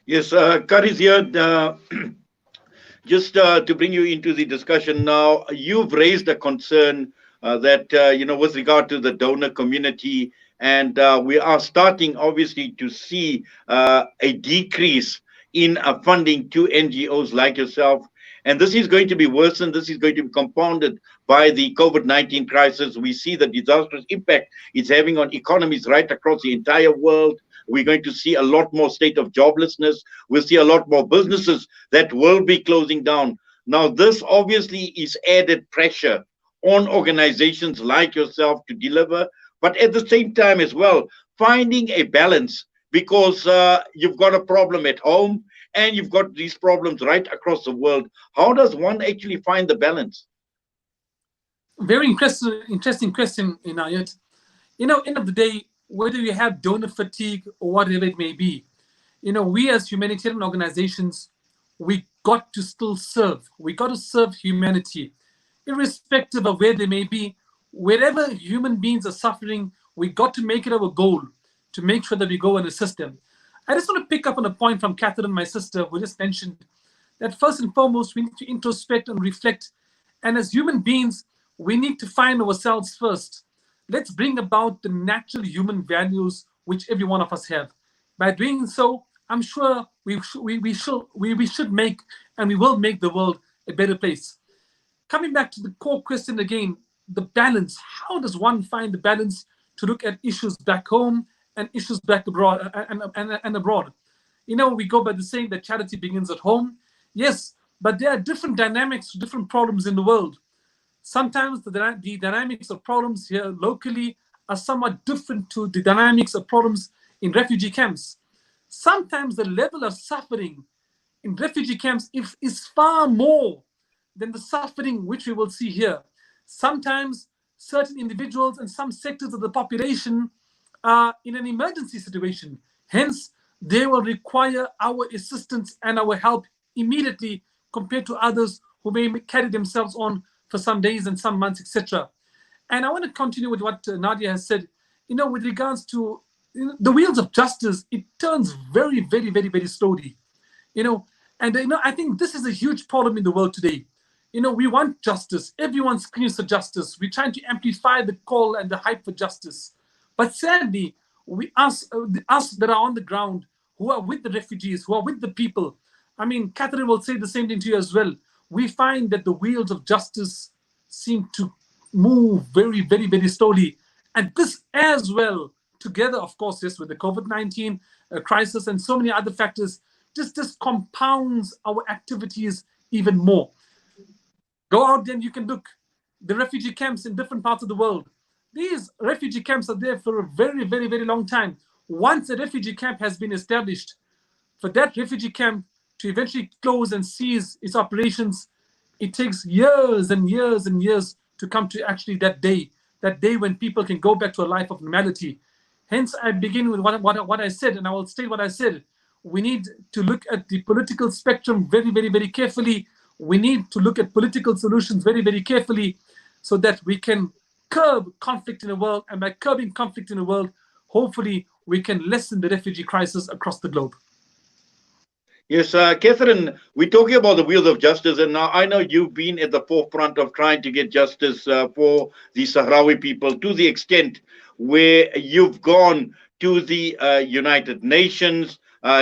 Yes, Qarie, Ziyaad, just to bring you into the discussion now, you've raised a concern with regard to the donor community. And we are starting, obviously, to see a decrease in funding to NGOs like yourself. And this is going to be worsened. This is going to be compounded by the COVID-19 crisis. We see the disastrous impact it's having on economies right across the entire world. We're going to see a lot more state of joblessness. We'll see a lot more businesses that will be closing down. Now, this obviously is added pressure on organizations like yourself to deliver, but at the same time as well, finding a balance, because you've got a problem at home and you've got these problems right across the world. How does one actually find the balance? Very interesting question, Inayet. End of the day, whether you have donor fatigue or whatever it may be, we as humanitarian organizations, we got to still serve. We got to serve humanity, irrespective of where they may be. Wherever human beings are suffering, we got to make it our goal to make sure that we go and assist them. I just want to pick up on a point from Catherine, my sister, who just mentioned that first and foremost, we need to introspect and reflect. And as human beings, we need to find ourselves first. Let's bring about the natural human values which every one of us have. By doing so, I'm sure we should make, and we will make the world a better place. Coming back to the core question again, the balance. How does one find the balance to look at issues back home and issues back abroad and abroad? We go by the saying that charity begins at home. Yes, but there are different dynamics, different problems in the world. Sometimes the dynamics of problems here locally are somewhat different to the dynamics of problems in refugee camps. Sometimes the level of suffering in refugee camps is far more than the suffering which we will see here. Sometimes certain individuals and some sectors of the population are in an emergency situation. Hence, they will require our assistance and our help immediately compared to others who may carry themselves on for some days and some months, etc. And I want to continue with what Nadia has said. With regards to the wheels of justice, it turns very, very, very, very slowly. I think this is a huge problem in the world today. We want justice. Everyone screams for justice. We're trying to amplify the call and the hype for justice. But sadly, us that are on the ground, who are with the refugees, who are with the people, Catherine will say the same thing to you as well. We find that the wheels of justice seem to move very, very, very slowly. And this as well, together, of course, yes, with the COVID-19 crisis and so many other factors, just compounds our activities even more. Go out there and you can look. The refugee camps in different parts of the world. These refugee camps are there for a very, very, very long time. Once a refugee camp has been established, for that refugee camp to eventually close and cease its operations, it takes years and years and years to come to actually that day when people can go back to a life of normality. Hence, I begin with what I said, and I will state what I said. We need to look at the political spectrum very, very, very carefully. We need to look at political solutions very, very carefully so that we can curb conflict in the world. And by curbing conflict in the world, hopefully we can lessen the refugee crisis across the globe. Yes, Catherine, we're talking about the wheels of justice, and now I know you've been at the forefront of trying to get justice for the Sahrawi people, to the extent where you've gone to the United Nations,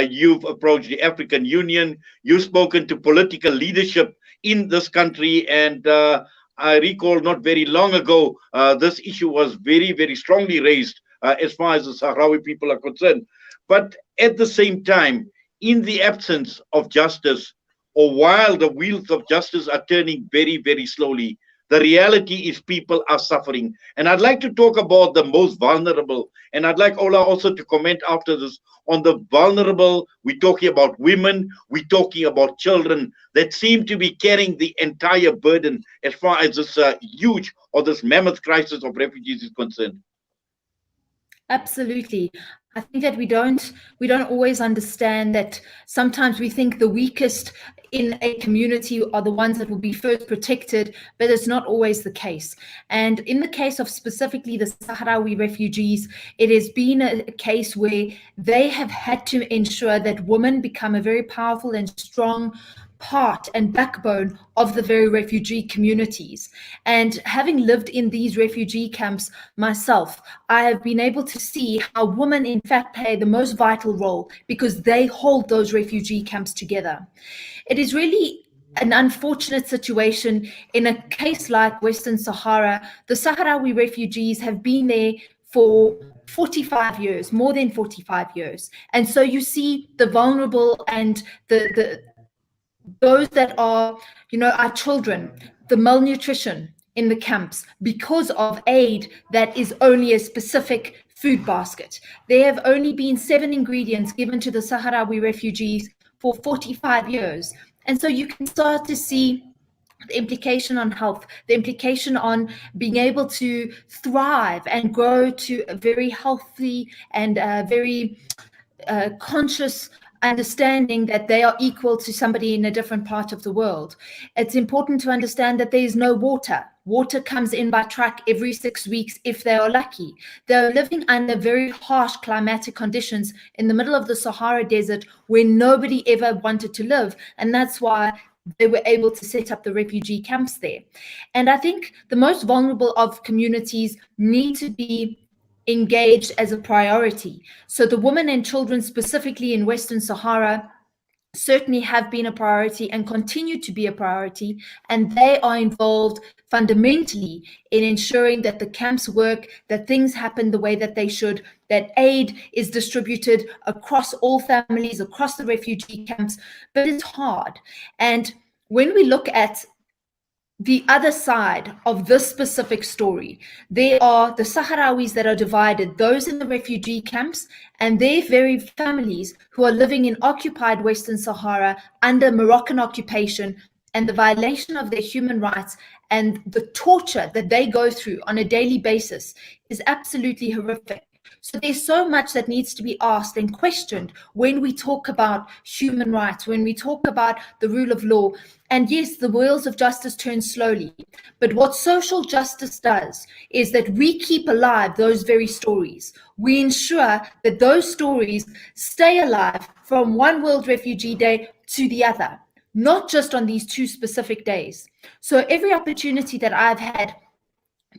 you've approached the African Union, you've spoken to political leadership in this country, and I recall not very long ago, this issue was very, very strongly raised as far as the Sahrawi people are concerned. But at the same time, in the absence of justice, or while the wheels of justice are turning very, very slowly, the reality is people are suffering. And I'd like to talk about the most vulnerable. And I'd like Ola also to comment after this on the vulnerable. We're talking about women, we're talking about children that seem to be carrying the entire burden as far as this huge or this mammoth crisis of refugees is concerned. Absolutely. I think that we don't always understand that sometimes we think the weakest in a community are the ones that will be first protected, but it's not always the case. And in the case of specifically the Sahrawi refugees, it has been a case where they have had to ensure that women become a very powerful and strong part and backbone of the very refugee communities. And having lived in these refugee camps myself, I have been able to see how women in fact play the most vital role because they hold those refugee camps together. It is really an unfortunate situation in a case like Western Sahara. The Sahrawi refugees have been there for 45 years, more than 45 years. And so you see the vulnerable and those that are, our children, the malnutrition in the camps because of aid that is only a specific food basket. There have only been 7 ingredients given to the Sahrawi refugees for 45 years. And so you can start to see the implication on health, the implication on being able to thrive and grow to a very healthy and very conscious understanding that they are equal to somebody in a different part of the world. It's important to understand that there is no water. Water comes in by truck every 6 weeks if they are lucky. They're living under very harsh climatic conditions in the middle of the Sahara Desert where nobody ever wanted to live. And that's why they were able to set up the refugee camps there. And I think the most vulnerable of communities need to be engaged as a priority. So the women and children specifically in Western Sahara certainly have been a priority and continue to be a priority, and they are involved fundamentally in ensuring that the camps work, that things happen the way that they should, that aid is distributed across all families, across the refugee camps. But it's hard. And when we look at the other side of this specific story, there are the Sahrawis that are divided, those in the refugee camps, and their very families who are living in occupied Western Sahara under Moroccan occupation, and the violation of their human rights and the torture that they go through on a daily basis is absolutely horrific. So there's so much that needs to be asked and questioned when we talk about human rights, when we talk about the rule of law. And yes, the wheels of justice turn slowly. But what social justice does is that we keep alive those very stories. We ensure that those stories stay alive from one World Refugee Day to the other, not just on these 2 specific days. So every opportunity that I've had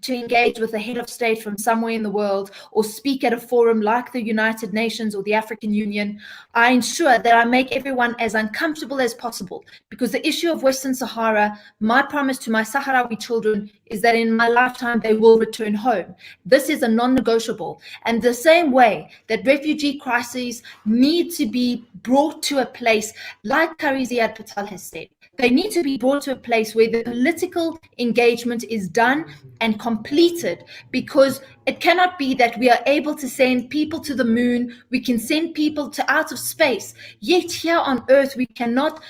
to engage with a head of state from somewhere in the world or speak at a forum like the United Nations or the African Union, I ensure that I make everyone as uncomfortable as possible, because the issue of Western Sahara, my promise to my Sahrawi children is that in my lifetime they will return home. This is a non-negotiable. And the same way that refugee crises need to be brought to a place, like Qarie Ziyaad Patel has said, they need to be brought to a place where the political engagement is done and completed, because it cannot be that we are able to send people to the moon, we can send people to out of space, yet here on Earth we cannot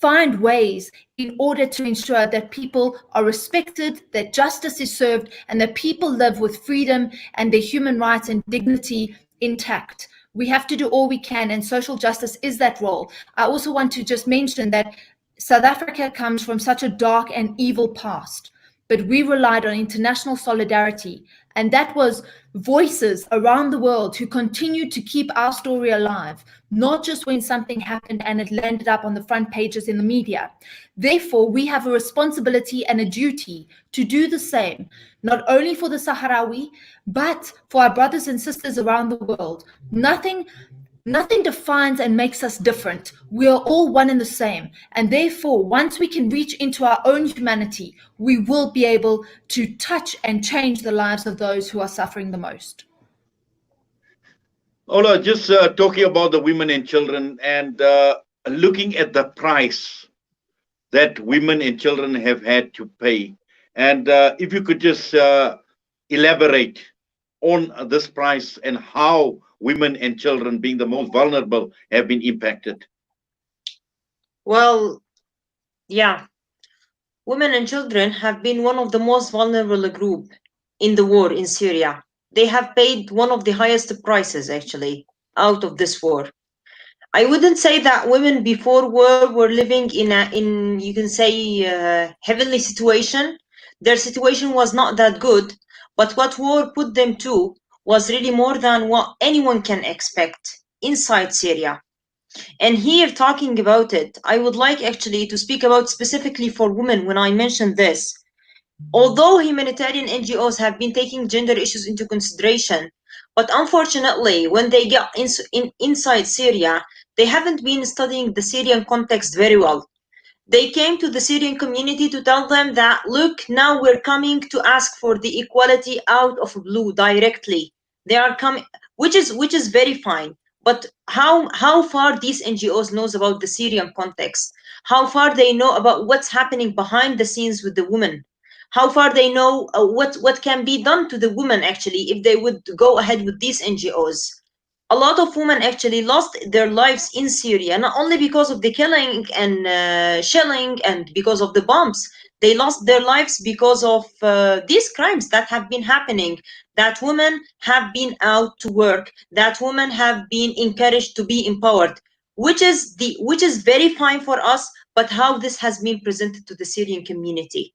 find ways in order to ensure that people are respected, that justice is served, and that people live with freedom and their human rights and dignity intact. We have to do all we can, and social justice is that role. I also want to just mention that South Africa comes from such a dark and evil past, but we relied on international solidarity, and that was voices around the world who continued to keep our story alive, not just when something happened and it landed up on the front pages in the media. Therefore, we have a responsibility and a duty to do the same, not only for the Sahrawi, but for our brothers and sisters around the world. Nothing defines and makes us different. We are all one and the same. And therefore, once we can reach into our own humanity, we will be able to touch and change the lives of those who are suffering the most. Ola, just talking about the women and children and looking at the price that women and children have had to pay. And if you could just elaborate on this price and how women and children, being the most vulnerable, have been impacted. Well, yeah, women and children have been one of the most vulnerable group in the war in Syria. They have paid one of the highest prices, actually, out of this war. I wouldn't say that women before war were living in you can say, heavenly situation. Their situation was not that good, but what war put them to was really more than what anyone can expect inside Syria. And here, talking about it, I would like actually to speak about specifically for women when I mention this. Although humanitarian NGOs have been taking gender issues into consideration, but unfortunately, when they get inside Syria, they haven't been studying the Syrian context very well. They came to the Syrian community to tell them that, look, now we're coming to ask for the equality out of blue directly. They are coming, which is very fine. But how far these NGOs knows about the Syrian context? How far they know about what's happening behind the scenes with the women? How far they know what can be done to the women actually if they would go ahead with these NGOs? A lot of women actually lost their lives in Syria, not only because of the killing and shelling and because of the bombs. They lost their lives because of these crimes that have been happening, that women have been out to work, that women have been encouraged to be empowered, which is very fine for us, but how this has been presented to the Syrian community,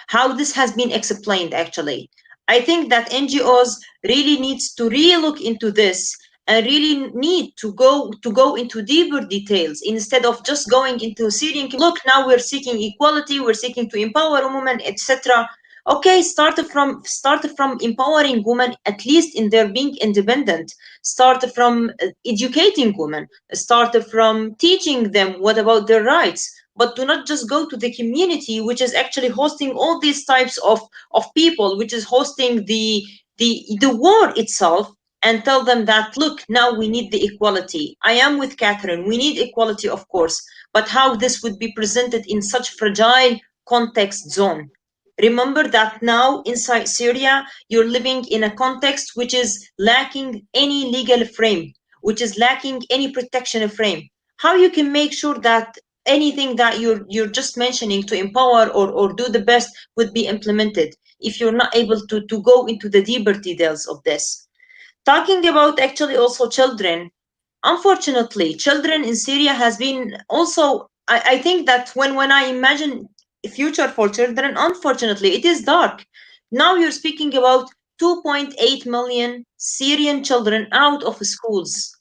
how this has been explained actually. I think that NGOs really needs to look into this and really need to go into deeper details instead of just going into Syrian. Look, now we're seeking equality, we're seeking to empower women, etc. Okay, start from empowering women, at least in their being independent. Start from educating women. Start from teaching them what about their rights. But do not just go to the community, which is actually hosting all these types of people, which is hosting the war itself, and tell them that, look, now we need the equality. I am with Catherine. We need equality, of course, but how this would be presented in such fragile context zone. Remember that now inside Syria, you're living in a context which is lacking any legal frame, which is lacking any protection frame. How you can make sure that anything that you're just mentioning to empower or do the best would be implemented if you're not able to go into the deeper details of this? Talking about actually also children, unfortunately, children in Syria has been also, I think that when I imagine a future for children, unfortunately, it is dark. Now you're speaking about 2.8 million Syrian children out of schools.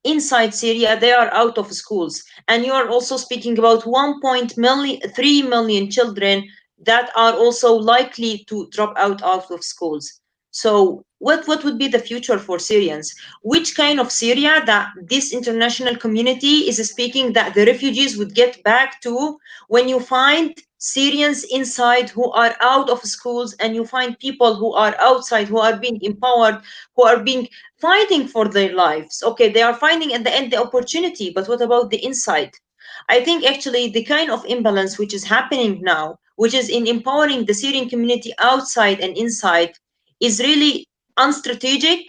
Inside Syria, they are out of schools. And you are also speaking about 1.3 million children that are also likely to drop out of schools. So what would be the future for Syrians? Which kind of Syria that this international community is speaking that the refugees would get back to, when you find Syrians inside who are out of schools and you find people who are outside, who are being empowered, who are being fighting for their lives? Okay, they are finding at the end the opportunity, but what about the inside? I think actually the kind of imbalance which is happening now, which is in empowering the Syrian community outside and inside, is really unstrategic,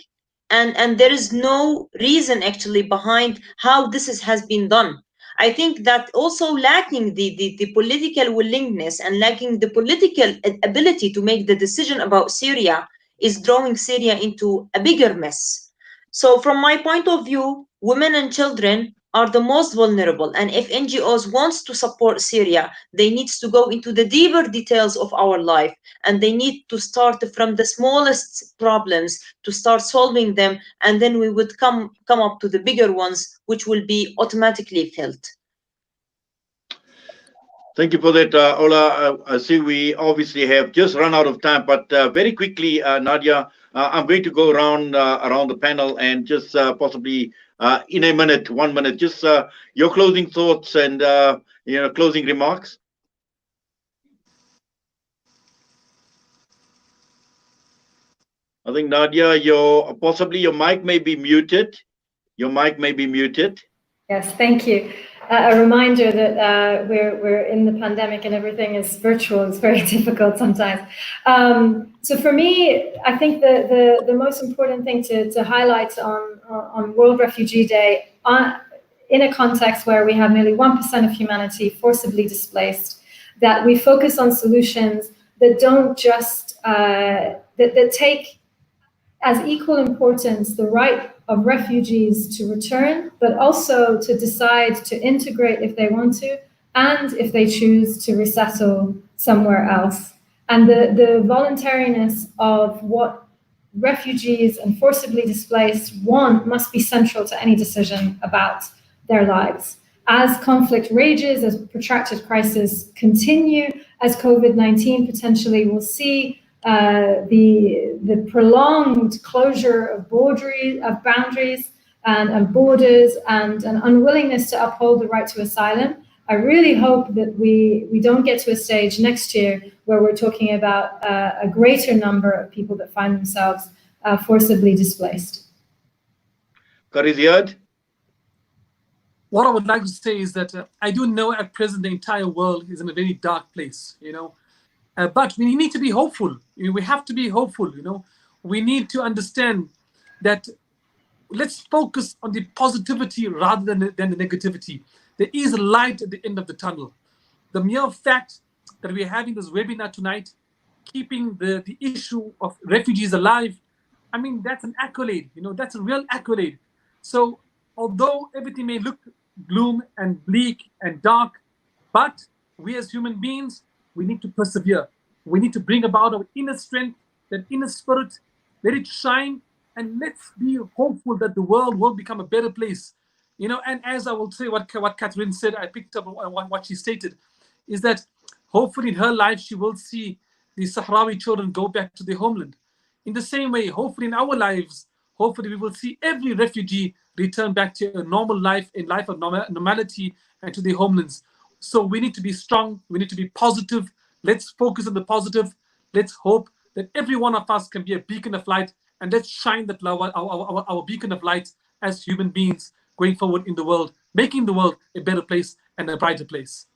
and there is no reason actually behind how has been done. I think that also lacking the political willingness and lacking the political ability to make the decision about Syria is drawing Syria into a bigger mess. So from my point of view, women and children are the most vulnerable, and if NGOs wants to support Syria, they need to go into the deeper details of our life, and they need to start from the smallest problems to start solving them, and then we would come up to the bigger ones, which will be automatically felt. Thank you for that, Ola. I see we obviously have just run out of time, but very quickly, Nadia, I'm going to go around the panel and just possibly in a minute, 1 minute, just your closing thoughts and closing remarks. I think, Nadia, possibly your mic may be muted. Your mic may be muted. Yes, thank you. A reminder that we're in the pandemic and everything is virtual. It's very difficult sometimes. So for me, I think the most important thing to highlight on World Refugee Day, in a context where we have nearly 1% of humanity forcibly displaced, that we focus on solutions that don't just that take as equal importance the right of refugees to return, but also to decide to integrate if they want to, and if they choose to resettle somewhere else. And the voluntariness of what refugees and forcibly displaced want must be central to any decision about their lives. As conflict rages, as protracted crises continue, as COVID-19 potentially will see the prolonged closure of boundaries and borders and an unwillingness to uphold the right to asylum, I really hope that we don't get to a stage next year where we're talking about a greater number of people that find themselves forcibly displaced. Qarie, Ziyaad? What I would like to say is that I do know at present the entire world is in a very dark place, but we need to be hopeful. We have to be hopeful, We need to understand that let's focus on the positivity rather than the negativity. There is a light at the end of the tunnel. The mere fact that we're having this webinar tonight, keeping the issue of refugees alive, I mean, that's an accolade, that's a real accolade. So although everything may look gloom and bleak and dark, but we as human beings, we need to persevere. We need to bring about our inner strength, that inner spirit, let it shine, and let's be hopeful that the world will become a better place. And as I will say what Catherine said, I picked up on what she stated, is that hopefully in her life, she will see the Sahrawi children go back to their homeland. In the same way, hopefully in our lives, hopefully we will see every refugee return back to a normal life, a life of normality and to their homelands. So we need to be strong. We need to be positive. Let's focus on the positive. Let's hope that every one of us can be a beacon of light, and let's shine that our beacon of light as human beings going forward in the world, making the world a better place and a brighter place.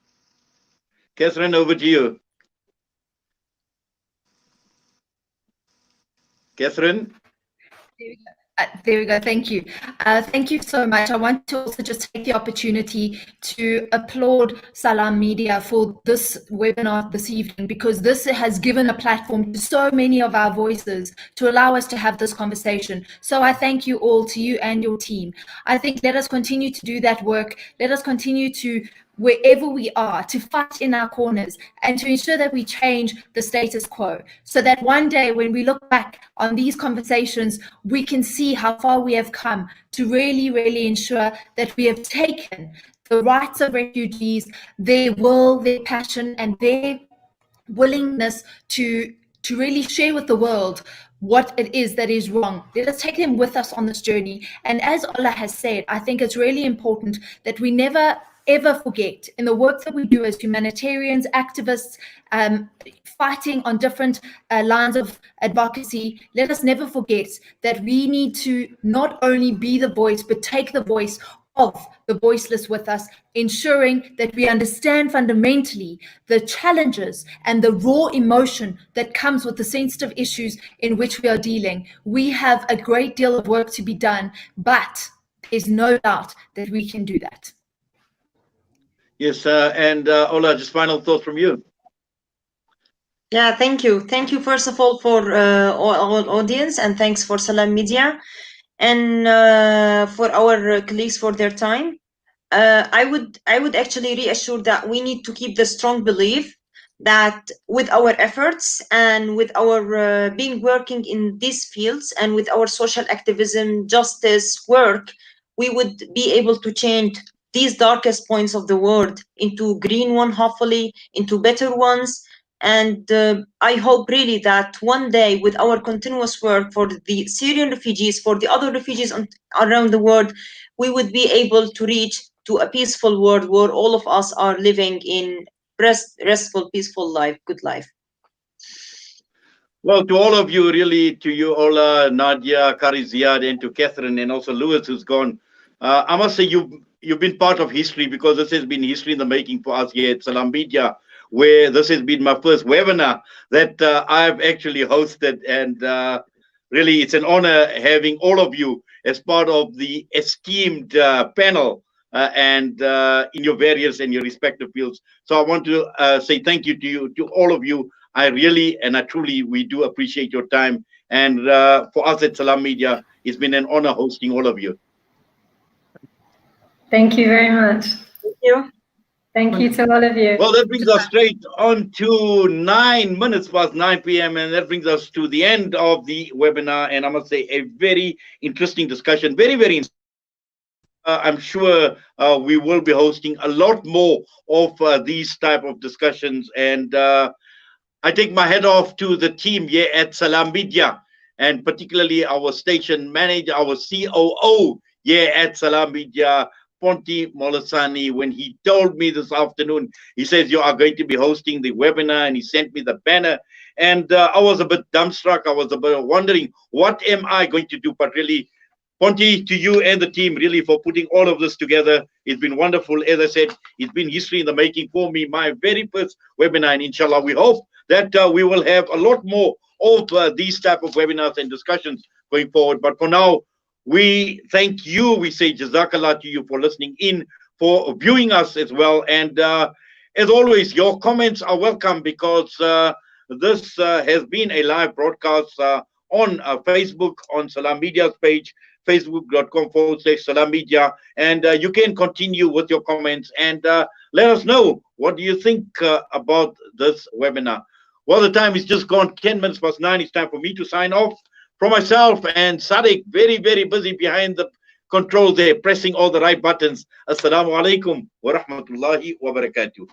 Catherine, over to you. Catherine? There we go. Thank you. Thank you so much. I want to also just take the opportunity to applaud Salam Media for this webinar this evening, because this has given a platform to so many of our voices to allow us to have this conversation. So I thank you all, to you and your team. I think let us continue to do that work. Let us continue to, wherever we are, to fight in our corners and to ensure that we change the status quo, so that one day when we look back on these conversations, we can see how far we have come to really, really ensure that we have taken the rights of refugees, their will, their passion, and their willingness to really share with the world what it is that is wrong. Let us take them with us on this journey. And as Ola has said, I think it's really important that we never ever forget in the work that we do as humanitarians, activists, fighting on different lines of advocacy, let us never forget that we need to not only be the voice, but take the voice of the voiceless with us, ensuring that we understand fundamentally the challenges and the raw emotion that comes with the sensitive issues in which we are dealing. We have a great deal of work to be done, but there's no doubt that we can do that. Yes, and Ola, just final thoughts from you. Yeah, thank you. Thank you, first of all, for our audience, and thanks for Salam Media and for our colleagues for their time. I would actually reassure that we need to keep the strong belief that with our efforts and with our being working in these fields and with our social activism, justice work, we would be able to change these darkest points of the world into green one, hopefully into better ones. And I hope really that one day, with our continuous work for the Syrian refugees, for the other refugees around the world, we would be able to reach to a peaceful world where all of us are living in restful, peaceful life, good life. Well, to all of you, really, to you, Ola, Nadia, Qarie, Ziyaad, and to Catherine, and also Lewis, who's gone. I must say you've been part of history, because this has been history in the making for us here at Salam Media, where this has been my first webinar that I've actually hosted. And really, it's an honor having all of you as part of the esteemed panel and in your various and your respective fields. So I want to say thank you to you, to all of you. I really and I truly, we do appreciate your time. And for us at Salam Media, it's been an honor hosting all of you. Thank you very much. Thank you. Thank you to all of you. Well, that brings us straight on to 9 minutes past 9 p.m. And that brings us to the end of the webinar. And I must say, a very interesting discussion, very, very interesting. I'm sure we will be hosting a lot more of these type of discussions. And I take my hat off to the team here at Salam Media, and particularly our station manager, our COO here at Salam Media, Ponti Molasani. When he told me this afternoon, he says, you are going to be hosting the webinar, and he sent me the banner. And I was a bit dumbstruck. I was a bit wondering, what am I going to do? But really, Ponti, to you and the team, really, for putting all of this together. It's been wonderful. As I said, it's been history in the making for me, my very first webinar. And inshallah, we hope that we will have a lot more of these type of webinars and discussions going forward. But for now, we thank you. We say Jazakallah to you for listening in, for viewing us as well. And as always, your comments are welcome, because this has been a live broadcast on Facebook, on Salam Media's page, facebook.com/Salam Media. And you can continue with your comments and let us know, what do you think about this webinar? Well, the time is just gone, 10 minutes past 9. It's time for me to sign off. From myself and Sadiq, very, very busy behind the controls there, pressing all the right buttons. Assalamu alaikum wa rahmatullahi wa barakatuh.